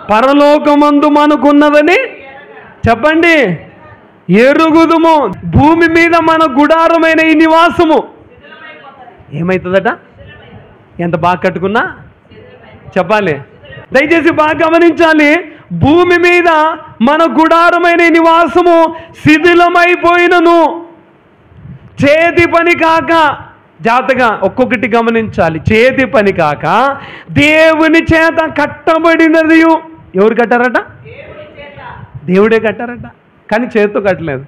పరలోకమందు మనకున్నదని చెప్పండి. ఎరుగుదుము. భూమి మీద మన గుడారమైన ఈ నివాసము ఏమవుతుందట? ఎంత బాగా కట్టుకున్నా చెప్పాలి. దయచేసి బాగా గమనించాలి. భూమి మీద మన గుడారమైన నివాసము శిథిలమైపోయినను చేతి పని కాక జాగ్రత్తగా ఒక్కొక్కటి గమనించాలి. చేతి పని కాక దేవుని చేత కట్టబడినది. ఎవరు కట్టారట? దేవుడే కట్టారట, కానీ చేతితో కట్టలేదు.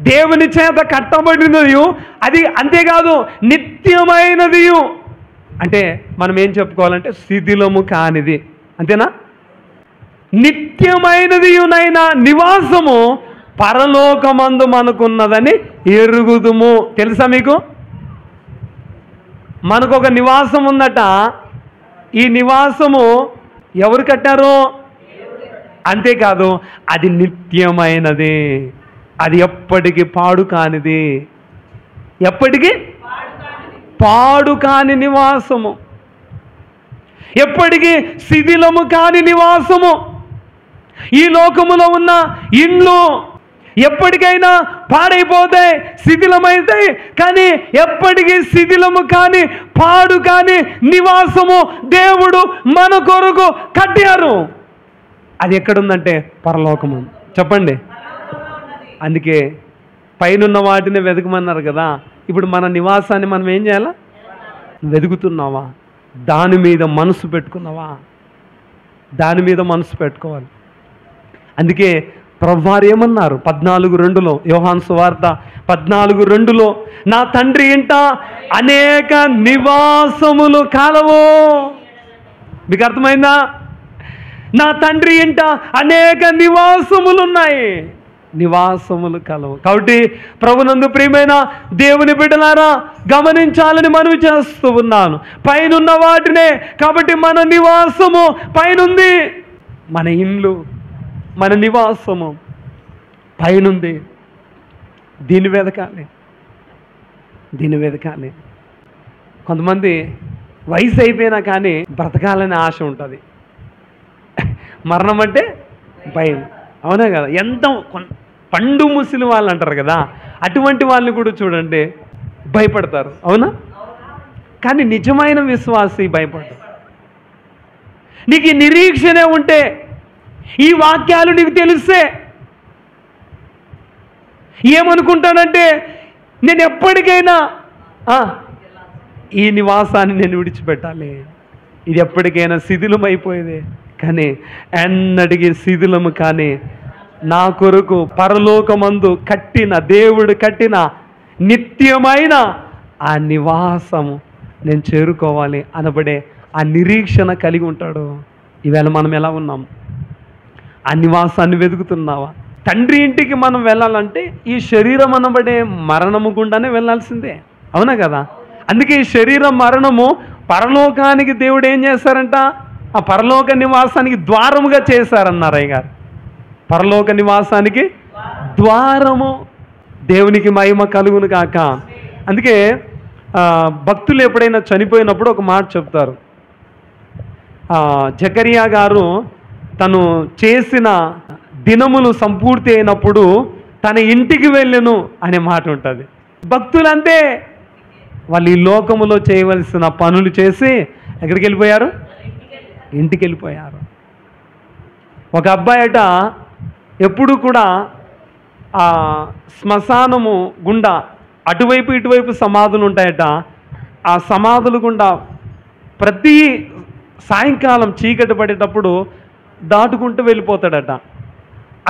దేవుని చేత కట్టబడినది, అది అంతేకాదు నిత్యమైనది. అంటే మనం ఏం చెప్పుకోవాలంటే శిథిలము కానిది, అంతేనా? నిత్యమైనది నైనా నివాసము పరలోకమందు మనకున్నదని ఎరుగుదుము. తెలుసా మీకు? మనకు ఒక నివాసం ఉందట. ఈ నివాసము ఎవరు కట్టారు? అంతేకాదు అది నిత్యమైనది, అది ఎప్పటికీ పాడు కానిది, ఎప్పటికీ పాడు కాని నివాసము, ఎప్పటికీ శిథిలము కాని నివాసము. ఈ లోకములో ఉన్న ఇండ్లు ఎప్పటికైనా పాడైపోతాయి, శిథిలమైతాయి, కానీ ఎప్పటికీ శిథిలము కాని పాడు కాని నివాసము దేవుడు మన కొరకు కట్టారు. అది ఎక్కడుందంటే పరలోకము. చెప్పండి. అందుకే పైనున్న వాటిని వెతకమన్నారు కదా. ఇప్పుడు మన నివాసాన్ని మనం ఏం చేయాలా? వెతుకుతున్నావా? దాని మీద మనసు పెట్టుకున్నావా? దాని మీద మనసు పెట్టుకోవాలి. అందుకే ప్రభువారు ఏమన్నారు? 14:2 యోహాను సువార్త 14:2, నా తండ్రి ఇంట అనేక నివాసములు కలవు. మీకు అర్థమైందా? నా తండ్రి ఇంట అనేక నివాసములు ఉన్నాయి, నివాసములు కలవు. కాబట్టి ప్రభునందు ప్రియమైన దేవుని బిడ్డలారా, గమనించాలని మనవి చేస్తూ ఉన్నాను. పైనున్న వాటినే. కాబట్టి మన నివాసము పైనుంది. మన ఇండ్లు, మన నివాసము పైనుంది. దీన్ని వెతకాలి, దీన్ని వెతకాలి. కొంతమంది వయసు అయిపోయినా కానీ బ్రతకాలనే ఆశ ఉంటుంది. మరణం అంటే భయం, అవునా కదా? ఎంత పండు ముసిలి వాళ్ళు అంటారు కదా, అటువంటి వాళ్ళని కూడా చూడండి భయపడతారు, అవునా? కానీ నిజమైన విశ్వాసి భయపడతారు. నీకు ఈ నిరీక్షణే ఉంటే, ఈ వాక్యాలు నీకు తెలిస్తే ఏమనుకుంటానంటే, నేను ఎప్పటికైనా ఈ నివాసాన్ని నేను విడిచిపెట్టాలి, ఇది ఎప్పటికైనా శిథిలమైపోయేది, కానీ ఎన్నటికీ శిథిలము కానీ నా కొరకు పరలోకమందు కట్టిన, దేవుడు కట్టిన నిత్యమైన ఆ నివాసము నేను చేరుకోవాలి అనబడే ఆ నిరీక్షణ కలిగి ఉంటాడు. ఈవేళ మనం ఎలా ఉన్నాం? ఆ నివాసాన్ని వెతుకుతున్నావా? తండ్రి ఇంటికి మనం వెళ్ళాలంటే ఈ శరీరం అనబడే మరణము గుండానే వెళ్ళాల్సిందే, అవునా కదా? అందుకే ఈ శరీర మరణము పరలోకానికి దేవుడు ఏం చేశారంట? ఆ పరలోక నివాసానికి ద్వారముగా చేశారన్నారు అయ్యగారు. పరలోక నివాసానికి ద్వారము. దేవునికి మహిమ కలుగును కాక. అందుకే భక్తులు ఎప్పుడైనా చనిపోయినప్పుడు ఒక మాట చెప్తారు. జకరియా గారు తను చేసిన దినములు సంపూర్తి అయినప్పుడు తన ఇంటికి వెళ్ళెను అనే మాట ఉంటుంది. భక్తులంతే, వాళ్ళు ఈ లోకములో చేయవలసిన పనులు చేసి ఎక్కడికి వెళ్ళిపోయారు? ఇంటికి వెళ్ళిపోయారు. ఒక అబ్బాయట ఎప్పుడు కూడా ఆ శ్మశానము గుండా అటువైపు ఇటువైపు సమాధులు ఉంటాయట. ఆ సమాధులు గుండా ప్రతి సాయంకాలం చీకటి పడేటప్పుడు దాటుకుంటూ వెళ్ళిపోతాడట.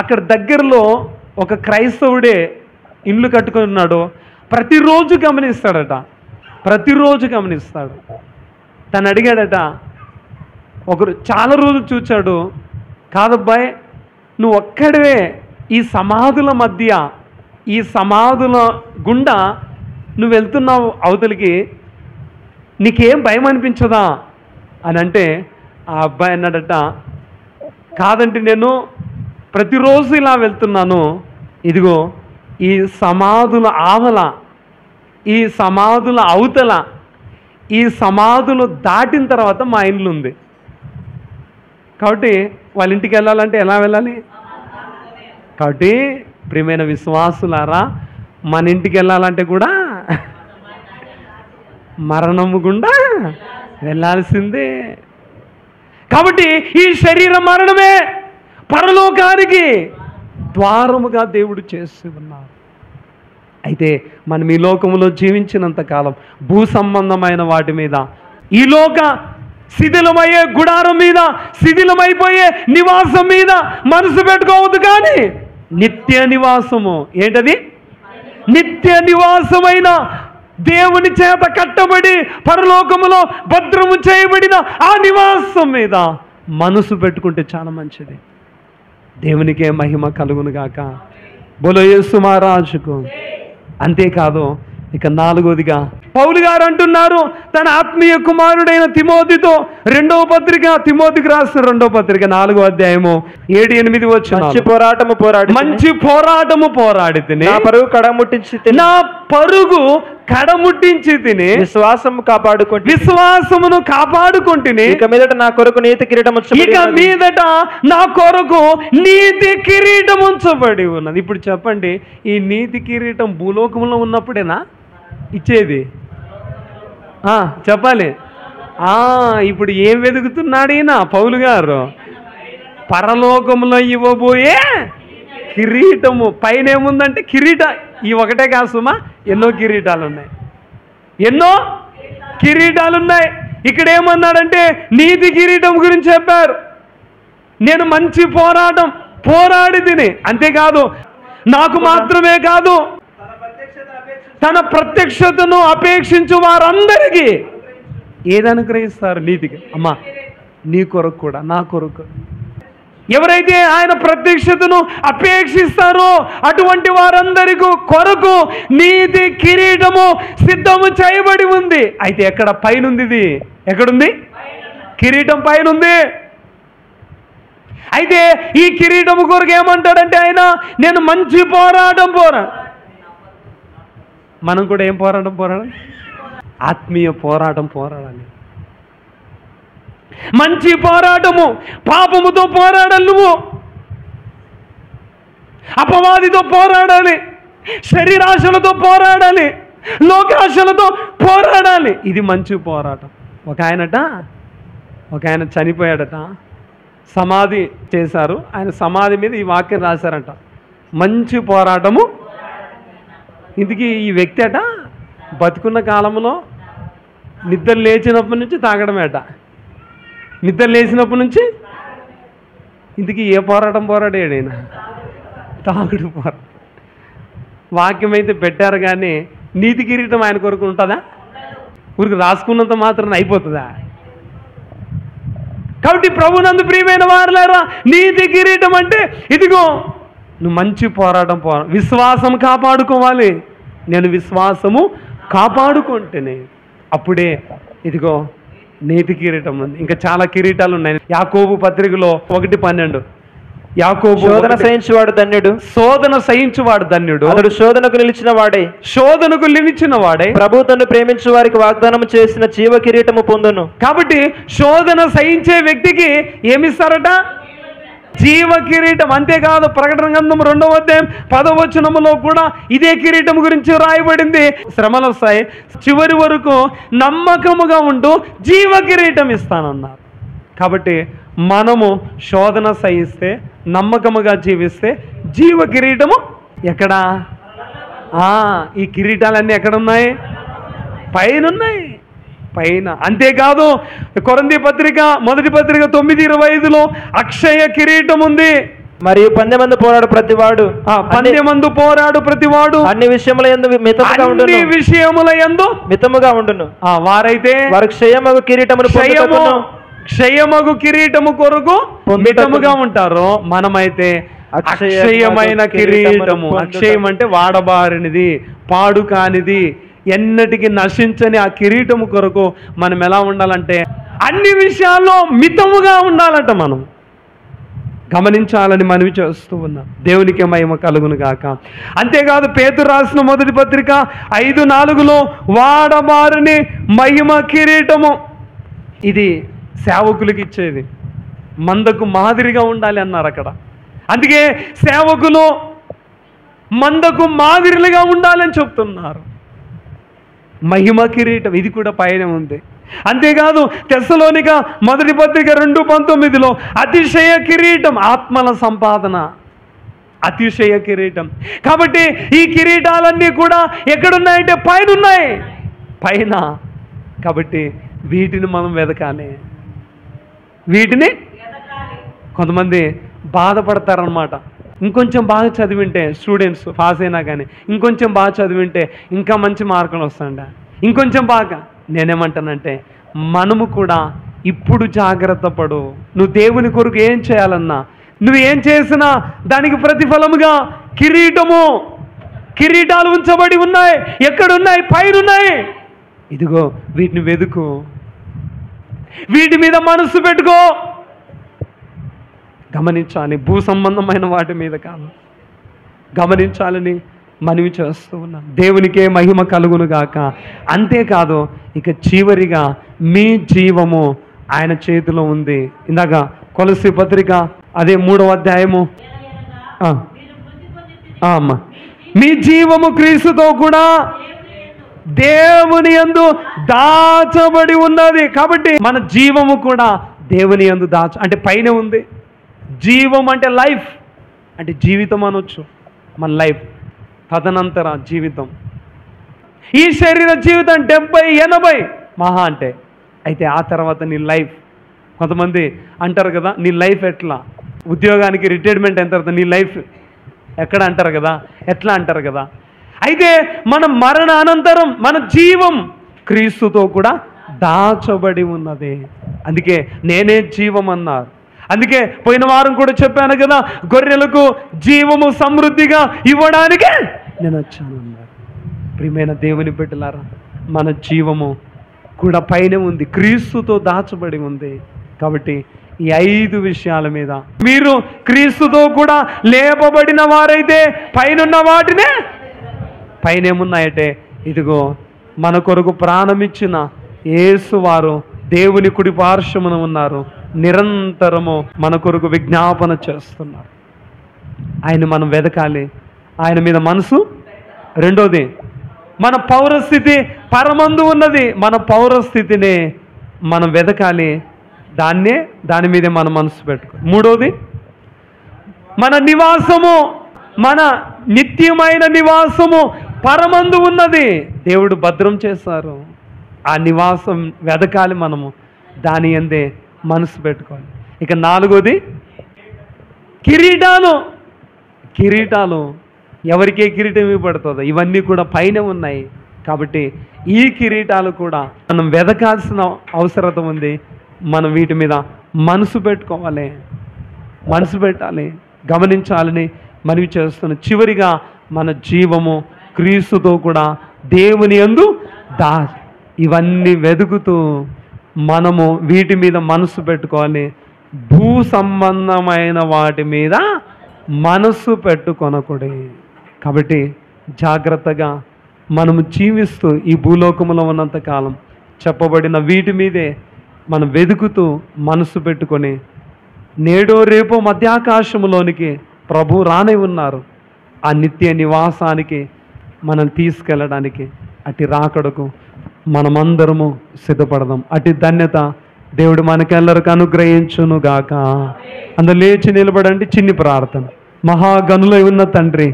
అక్కడ దగ్గరలో ఒక క్రైస్తవుడే ఇల్లు కట్టుకొని ఉన్నాడు. ప్రతిరోజు గమనిస్తాడట, ప్రతిరోజు గమనిస్తాడు. తను అడిగాడట, ఒకరు చాలా రోజులు చూచాడు, కాదబ్బాయి నువ్వు ఒక్కడివే ఈ సమాధుల మధ్య, ఈ సమాధుల గుండా నువ్వు వెళ్తున్నావు అవతలికి, నీకేం భయం అనిపించదా అని అంటే, ఆ అబ్బాయి అన్నాడట, కాదంటే నేను ప్రతిరోజు ఇలా వెళ్తున్నాను, ఇదిగో ఈ సమాధుల ఆవల, ఈ సమాధుల అవతల, ఈ సమాధులు దాటిన తర్వాత మా ఇల్లు ఉంది. కాబట్టి వాళ్ళ ఇంటికి వెళ్ళాలంటే ఎలా వెళ్ళాలి? కాబట్టి ప్రియమైన విశ్వాసులారా, మన ఇంటికి వెళ్ళాలంటే కూడా మరణము గుండా వెళ్ళాల్సిందే. కాబట్టి ఈ శరీర మరణమే పరలోకానికి ద్వారముగా దేవుడు చేసి ఉన్నారు. అయితే మనం ఈ లోకములో జీవించినంత కాలం భూ సంబంధమైన వాటి మీద, ఈ లోక శిథిలమయ్యే గుడారం మీద, శిథిలమైపోయే నివాసం మీద మనసు పెట్టుకోవద్దు. కానీ నిత్య నివాసము ఏంటది? నిత్య నివాసమైన దేవుని చేత కట్టబడి పరలోకములో భద్రము చేయబడిన ఆ నివాసం మీద మనసు పెట్టుకుంటే చాలా మంచిది. దేవునికే మహిమ కలుగును గాక. బోలో యేసు మహారాజుకు. అంతేకాదు, ఇక 4వదిగా పౌలు గారు అంటున్నారు తన ఆత్మీయ కుమారుడైన తిమోతితో, 2వ పత్రిక, తిమోతికి రాసిన 2వ పత్రిక 4వ అధ్యాయము 7-8 వచ్చిన మంచి పోరాటము పోరాడితిని, నా పరుగు కడముట్టించి తిని విశ్వాసమును కాపాడుకుంటుని, ఇక మీదట నా కొరకు నీతి కిరీటం ఉంచబడి ఉన్నది. ఇప్పుడు చెప్పండి, ఈ నీతి కిరీటం భూలోకంలో ఉన్నప్పుడేనా ఇచ్చేది? చెప్పాలి. ఇప్పుడు ఏం వెతుకుతున్నాడు ఈయన పౌలు గారు? పరలోకంలో ఇవ్వబోయే కిరీటము. పైన ఏముందంటే ఈ ఒకటే కాదు సుమా, ఎన్నో కిరీటాలు ఉన్నాయి. ఇక్కడ ఏమన్నాడంటే నీతి కిరీటం గురించి చెప్పారు. నేను మంచి పోరాడి తిని, అంతేకాదు నాకు మాత్రమే కాదు, తన ప్రత్యక్షతను అపేక్షించు వారందరికీ ఏది అనుగ్రహిస్తారు? నీతికి. అమ్మా, నీ కొరకు కూడా, నా కొరకు. ఎవరైతే ఆయన ప్రత్యక్షతను అపేక్షిస్తారో అటువంటి వారందరికీ కొరకు నీతి కిరీటము సిద్ధము చేయబడి ఉంది. అయితే ఎక్కడ? పైనుంది. ఇది ఎక్కడుంది? కిరీటం పైనుంది. అయితే ఈ కిరీటము కొరకు ఏమంటాడంటే ఆయన, నేను మంచి పోరాటం మనం కూడా ఏం పోరాడాలి? ఆత్మీయ పోరాడాలి. మంచి పోరాటము. పాపముతో పోరాడాలి, నువ్వు అపవాదితో పోరాడాలి, శరీరాశలతో పోరాడాలి, లోకాశలతో పోరాడాలి. ఇది మంచి పోరాటం. ఒక ఆయన చనిపోయాడట, సమాధి చేశారు. ఆయన సమాధి మీద ఈ వాక్యం రాశారంట, మంచి పోరాటము. ఇందుకే ఈ వ్యక్తి బతుకున్న కాలంలో నిద్ర లేచినప్పటి నుంచి తాగడమేట. నిద్ర లేచినప్పటి నుంచి ఇందుకే ఏ పోరాటం పోరాడాడు ఆయన? తాగుడు పోరాటం. వాక్యం అయితే పెట్టారు కానీ నీతి కిరీటం ఆయన కొరకు ఉంటుందా? ఊరికి రాసుకున్నంత మాత్రం అయిపోతుందా? కాబట్టి ప్రభునందు ప్రియమైన వారులారా, నీతి కిరీటం అంటే ఇదిగో, నువ్వు మంచి పోరాటం విశ్వాసం కాపాడుకోవాలి. నేను విశ్వాసము కాపాడుకుంటేనే అప్పుడే ఇదిగో నీతి కిరీటం ఉంది. ఇంకా చాలా కిరీటాలు ఉన్నాయి. యాకోబు పత్రికలో 1:12, యాకోబు శోధన సహించువాడు ధన్యుడు, అతడు శోధనకు నిలిచిన వాడే ప్రభు తను ప్రేమించు వారికి వాగ్దానం చేసిన జీవ కిరీటము పొందును. కాబట్టి శోధన సహించే వ్యక్తికి ఏమిస్తారట? జీవ కిరీటం. అంతేకాదు, ప్రకటన గ్రంథం 2వ అధ్యాయం 10వ వచనములో కూడా ఇదే కిరీటం గురించి రాయబడింది. శ్రమలు వస్తాయి, చివరి వరకు నమ్మకముగా ఉంటూ జీవ కిరీటం ఇస్తానన్నారు. కాబట్టి మనము శోధన సహిస్తే, నమ్మకముగా జీవిస్తే జీవ కిరీటము ఎక్కడా? ఈ కిరీటాలన్నీ ఎక్కడున్నాయి? పైన. అంతేకాదు, కొరింథీ పత్రిక 1వ పత్రిక 9:25లో అక్షయ కిరీటం ఉంది. మరియు పందెమందు పోరాడు ప్రతివాడు అన్ని విషయముల యందు మితముగా ఉండును. వారైతే వారు క్షయమగు కిరీటము కొరకు మితముగా ఉంటారు. మనమైతే అక్షయమైన కిరీటము. అక్షయం అంటే వాడబారినిది, పాడు కానిది, ఎన్నటికి నశించని ఆ కిరీటము కొరకు మనం ఎలా ఉండాలంటే అన్ని విషయాల్లో మితముగా ఉండాలంట. మనం గమనించాలని మనవి చేస్తూ ఉన్నాం. దేవునికి మహిమ కలుగును గాక. అంతేకాదు, పేతురు రాసిన 1వ పత్రిక 5:4లో వాడబారని మహిమ కిరీటము. ఇది సేవకులకి ఇచ్చేది. మందకు మాదిరిగా ఉండాలి అన్నారు అక్కడ. అందుకే సేవకులు మందకు మాదిరిగా ఉండాలని చెప్తున్నారు. మహిమ కిరీటం ఇది కూడా పైన ఉంది. అంతేకాదు, తెస్సలోనిక 1వ పత్రిక 2:19లో అతిశయ కిరీటం, ఆత్మల సంపాదన. అతిశయ కిరీటం. కాబట్టి ఈ కిరీటాలన్నీ కూడా ఎక్కడున్నాయంటే పైన ఉన్నాయి, పైన. కాబట్టి వీటిని మనం వెతకాలి, వీటిని. కొంతమంది బాధపడతారనమాట, ఇంకొంచెం బాగా చదివింటే స్టూడెంట్స్ పాస్ అయినా కానీ ఇంకొంచెం బాగా చదివింటే ఇంకా మంచి మార్కులు వస్తాయంట, ఇంకొంచెం బాగా. నేనేమంటానంటే మనము కూడా ఇప్పుడు జాగ్రత్త పడు. నువ్వు దేవుని కొరకు ఏం చేయాలన్నా, నువ్వు ఏం చేసినా దానికి ప్రతిఫలముగా కిరీటాలు ఉంచబడి ఉన్నాయి. ఎక్కడున్నాయి? పైన ఉన్నాయి. ఇదిగో వీటిని వెతుకు, వీటి మీద మనస్సు పెట్టుకో. గమనించాలి, భూ సంబంధమైన వాటి మీద కాదు, గమనించాలని మనవి చేస్తూ ఉన్నాను. దేవునికే మహిమ కలుగును గాక. అంతేకాదు, ఇక చివరిగా మీ జీవము ఆయన చేతిలో ఉంది. ఇందాక కొలస్సీ పత్రిక అదే 3వ అధ్యాయము అమ్మా, మీ జీవము క్రీస్తుతో కూడా దేవుని యందు దాచబడి ఉన్నది. కాబట్టి మన జీవము కూడా దేవుని యందు అంటే పైన ఉంది. జీవం అంటే లైఫ్, అంటే జీవితం అనొచ్చు, మన లైఫ్. తదనంతర జీవితం, ఈ శరీర జీవితం 70-80 మహా అంటే. అయితే ఆ తర్వాత నీ లైఫ్. కొంతమంది అంటారు కదా, నీ లైఫ్ ఎట్లా, ఉద్యోగానికి రిటైర్మెంట్ అయిన తర్వాత నీ లైఫ్ ఎక్కడ అంటారు కదా, ఎట్లా అంటారు కదా. అయితే మన మరణ అనంతరం మన జీవం క్రీస్తుతో కూడా దాచబడి ఉన్నది. అందుకే నేనే జీవం అన్నారు. అందుకే పోయిన వారం కూడా చెప్పాను కదా, గొర్రెలకు జీవము సమృద్ధిగా ఇవ్వడానికే నేను వచ్చాను అన్నారు. ప్రియమైన దేవుని బిడ్డలారా, మన జీవము కూడా పైన ఉంది, క్రీస్తుతో దాచబడి ఉంది. కాబట్టి ఈ 5 విషయాల మీద మీరు క్రీస్తుతో కూడా లేపబడిన వారైతే పైనున్న వాటినే. పైన ఏమున్నాయంటే ఇదిగో మన కొరకు ప్రాణమిచ్చిన యేసు వారు దేవుని కుడి పార్శ్వమున ఉన్నారు, నిరంతరము మన కొరకు విజ్ఞాపన చేస్తున్నారు. ఆయన మనం వెతకాలి, ఆయన మీద మనసు. రెండోది, మన పౌరస్థితి పరమందు ఉన్నది. మన పౌరస్థితిని మనం వెతకాలి, దాని మీదే మన మనసు పెట్టుకో. మూడోది, మన నివాసము, మన నిత్యమైన నివాసము పరమందు ఉన్నది. దేవుడు భద్రం చేశారు, ఆ నివాసం వెతకాలి మనము, దాని యందే మనసు పెట్టుకోవాలి. ఇక 4వది, కిరీటాలు. ఎవరికే కిరీటం ఇవ్వబడుతుందో ఇవన్నీ కూడా పైన ఉన్నాయి. కాబట్టి ఈ కిరీటాలు కూడా మనం వెతకాల్సిన అవసరత ఉంది. మనం వీటి మీద మనసు పెట్టుకోవాలి, మనసు పెట్టాలి, గమనించాలని మనవి చేస్తున్నాం. చివరిగా మన జీవము క్రీస్తుతో కూడా దేవుని యందు ఇవన్నీ వెతుకుతూ మనము వీటి మీద మనసు పెట్టుకోవాలి. భూ సంబంధమైన వాటి మీద మనసు పెట్టుకొనకూడదు. కాబట్టి జాగ్రత్తగా మనము జీవిస్తూ ఈ భూలోకములో ఉన్నంతకాలం చెప్పబడిన వీటి మీదే మనం వెతుకుతూ మనసు పెట్టుకొని నేడో రేపో మధ్యాకాశములోనికి ప్రభు రానే ఉన్నారు. ఆ నిత్య నివాసానికి మనం తీసుకెళ్ళడానికి, అటు రాకడకు మనమందరము సిద్ధపడదాం. అటు ధన్యత దేవుడు మనకెల్లరికి అనుగ్రహించును గాక. అందులో లేచి నిలబడండి. చిన్ని ప్రార్థన. మహాగనులై ఉన్న తండ్రి,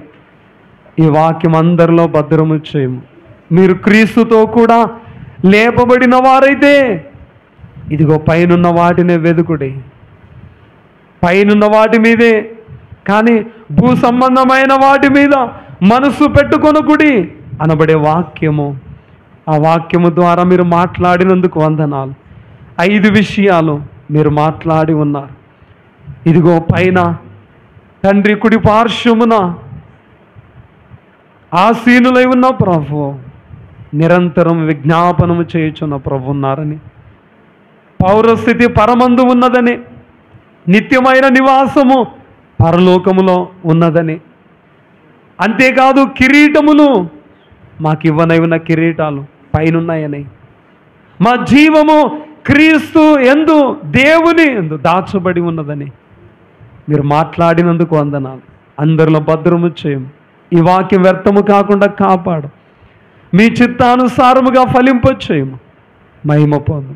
ఈ వాక్యం అందరిలో భద్రము చేయము. మీరు క్రీస్తుతో కూడా లేపబడిన వారైతే ఇదిగో పైనున్న వాటినే వెదుకుడి, పైనున్న వాటి మీదే, కానీ భూ సంబంధమైన వాటి మీద మనసు పెట్టుకొనకుడి అనబడే వాక్యము, ఆ వాక్యము ద్వారా మీరు మాట్లాడినందుకు వందనాలు. 5 విషయాలు మీరు మాట్లాడి ఉన్నారు. ఇదిగో పైన తండ్రి కుడి పార్శ్వమున ఆసీనులై ఉన్న ప్రభు, నిరంతరం విజ్ఞాపనము చేయుచున్న ప్రభు ఉన్నారని, పౌరస్థితి పరమందు ఉన్నదని, నిత్యమైన నివాసము పరలోకములో ఉన్నదని, అంతేకాదు కిరీటములు మాకు ఇవ్వనైన కిరీటాలు పైనున్నాయని, మా జీవము క్రీస్తు యందు దేవుని యందు దాచబడి ఉన్నదని మీరు మాట్లాడినందుకు వందనాలు. అందరిలో భద్రము చేయము. ఈ వాక్యం వ్యర్థము కాకుండా కాపాడు. మీ చిత్తానుసారముగా ఫలింపచేయము. మహిమ పొందు.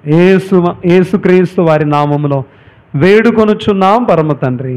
యేసు క్రీస్తు వారి నామములో వేడుకొనుచున్నాం పరమ తండ్రి.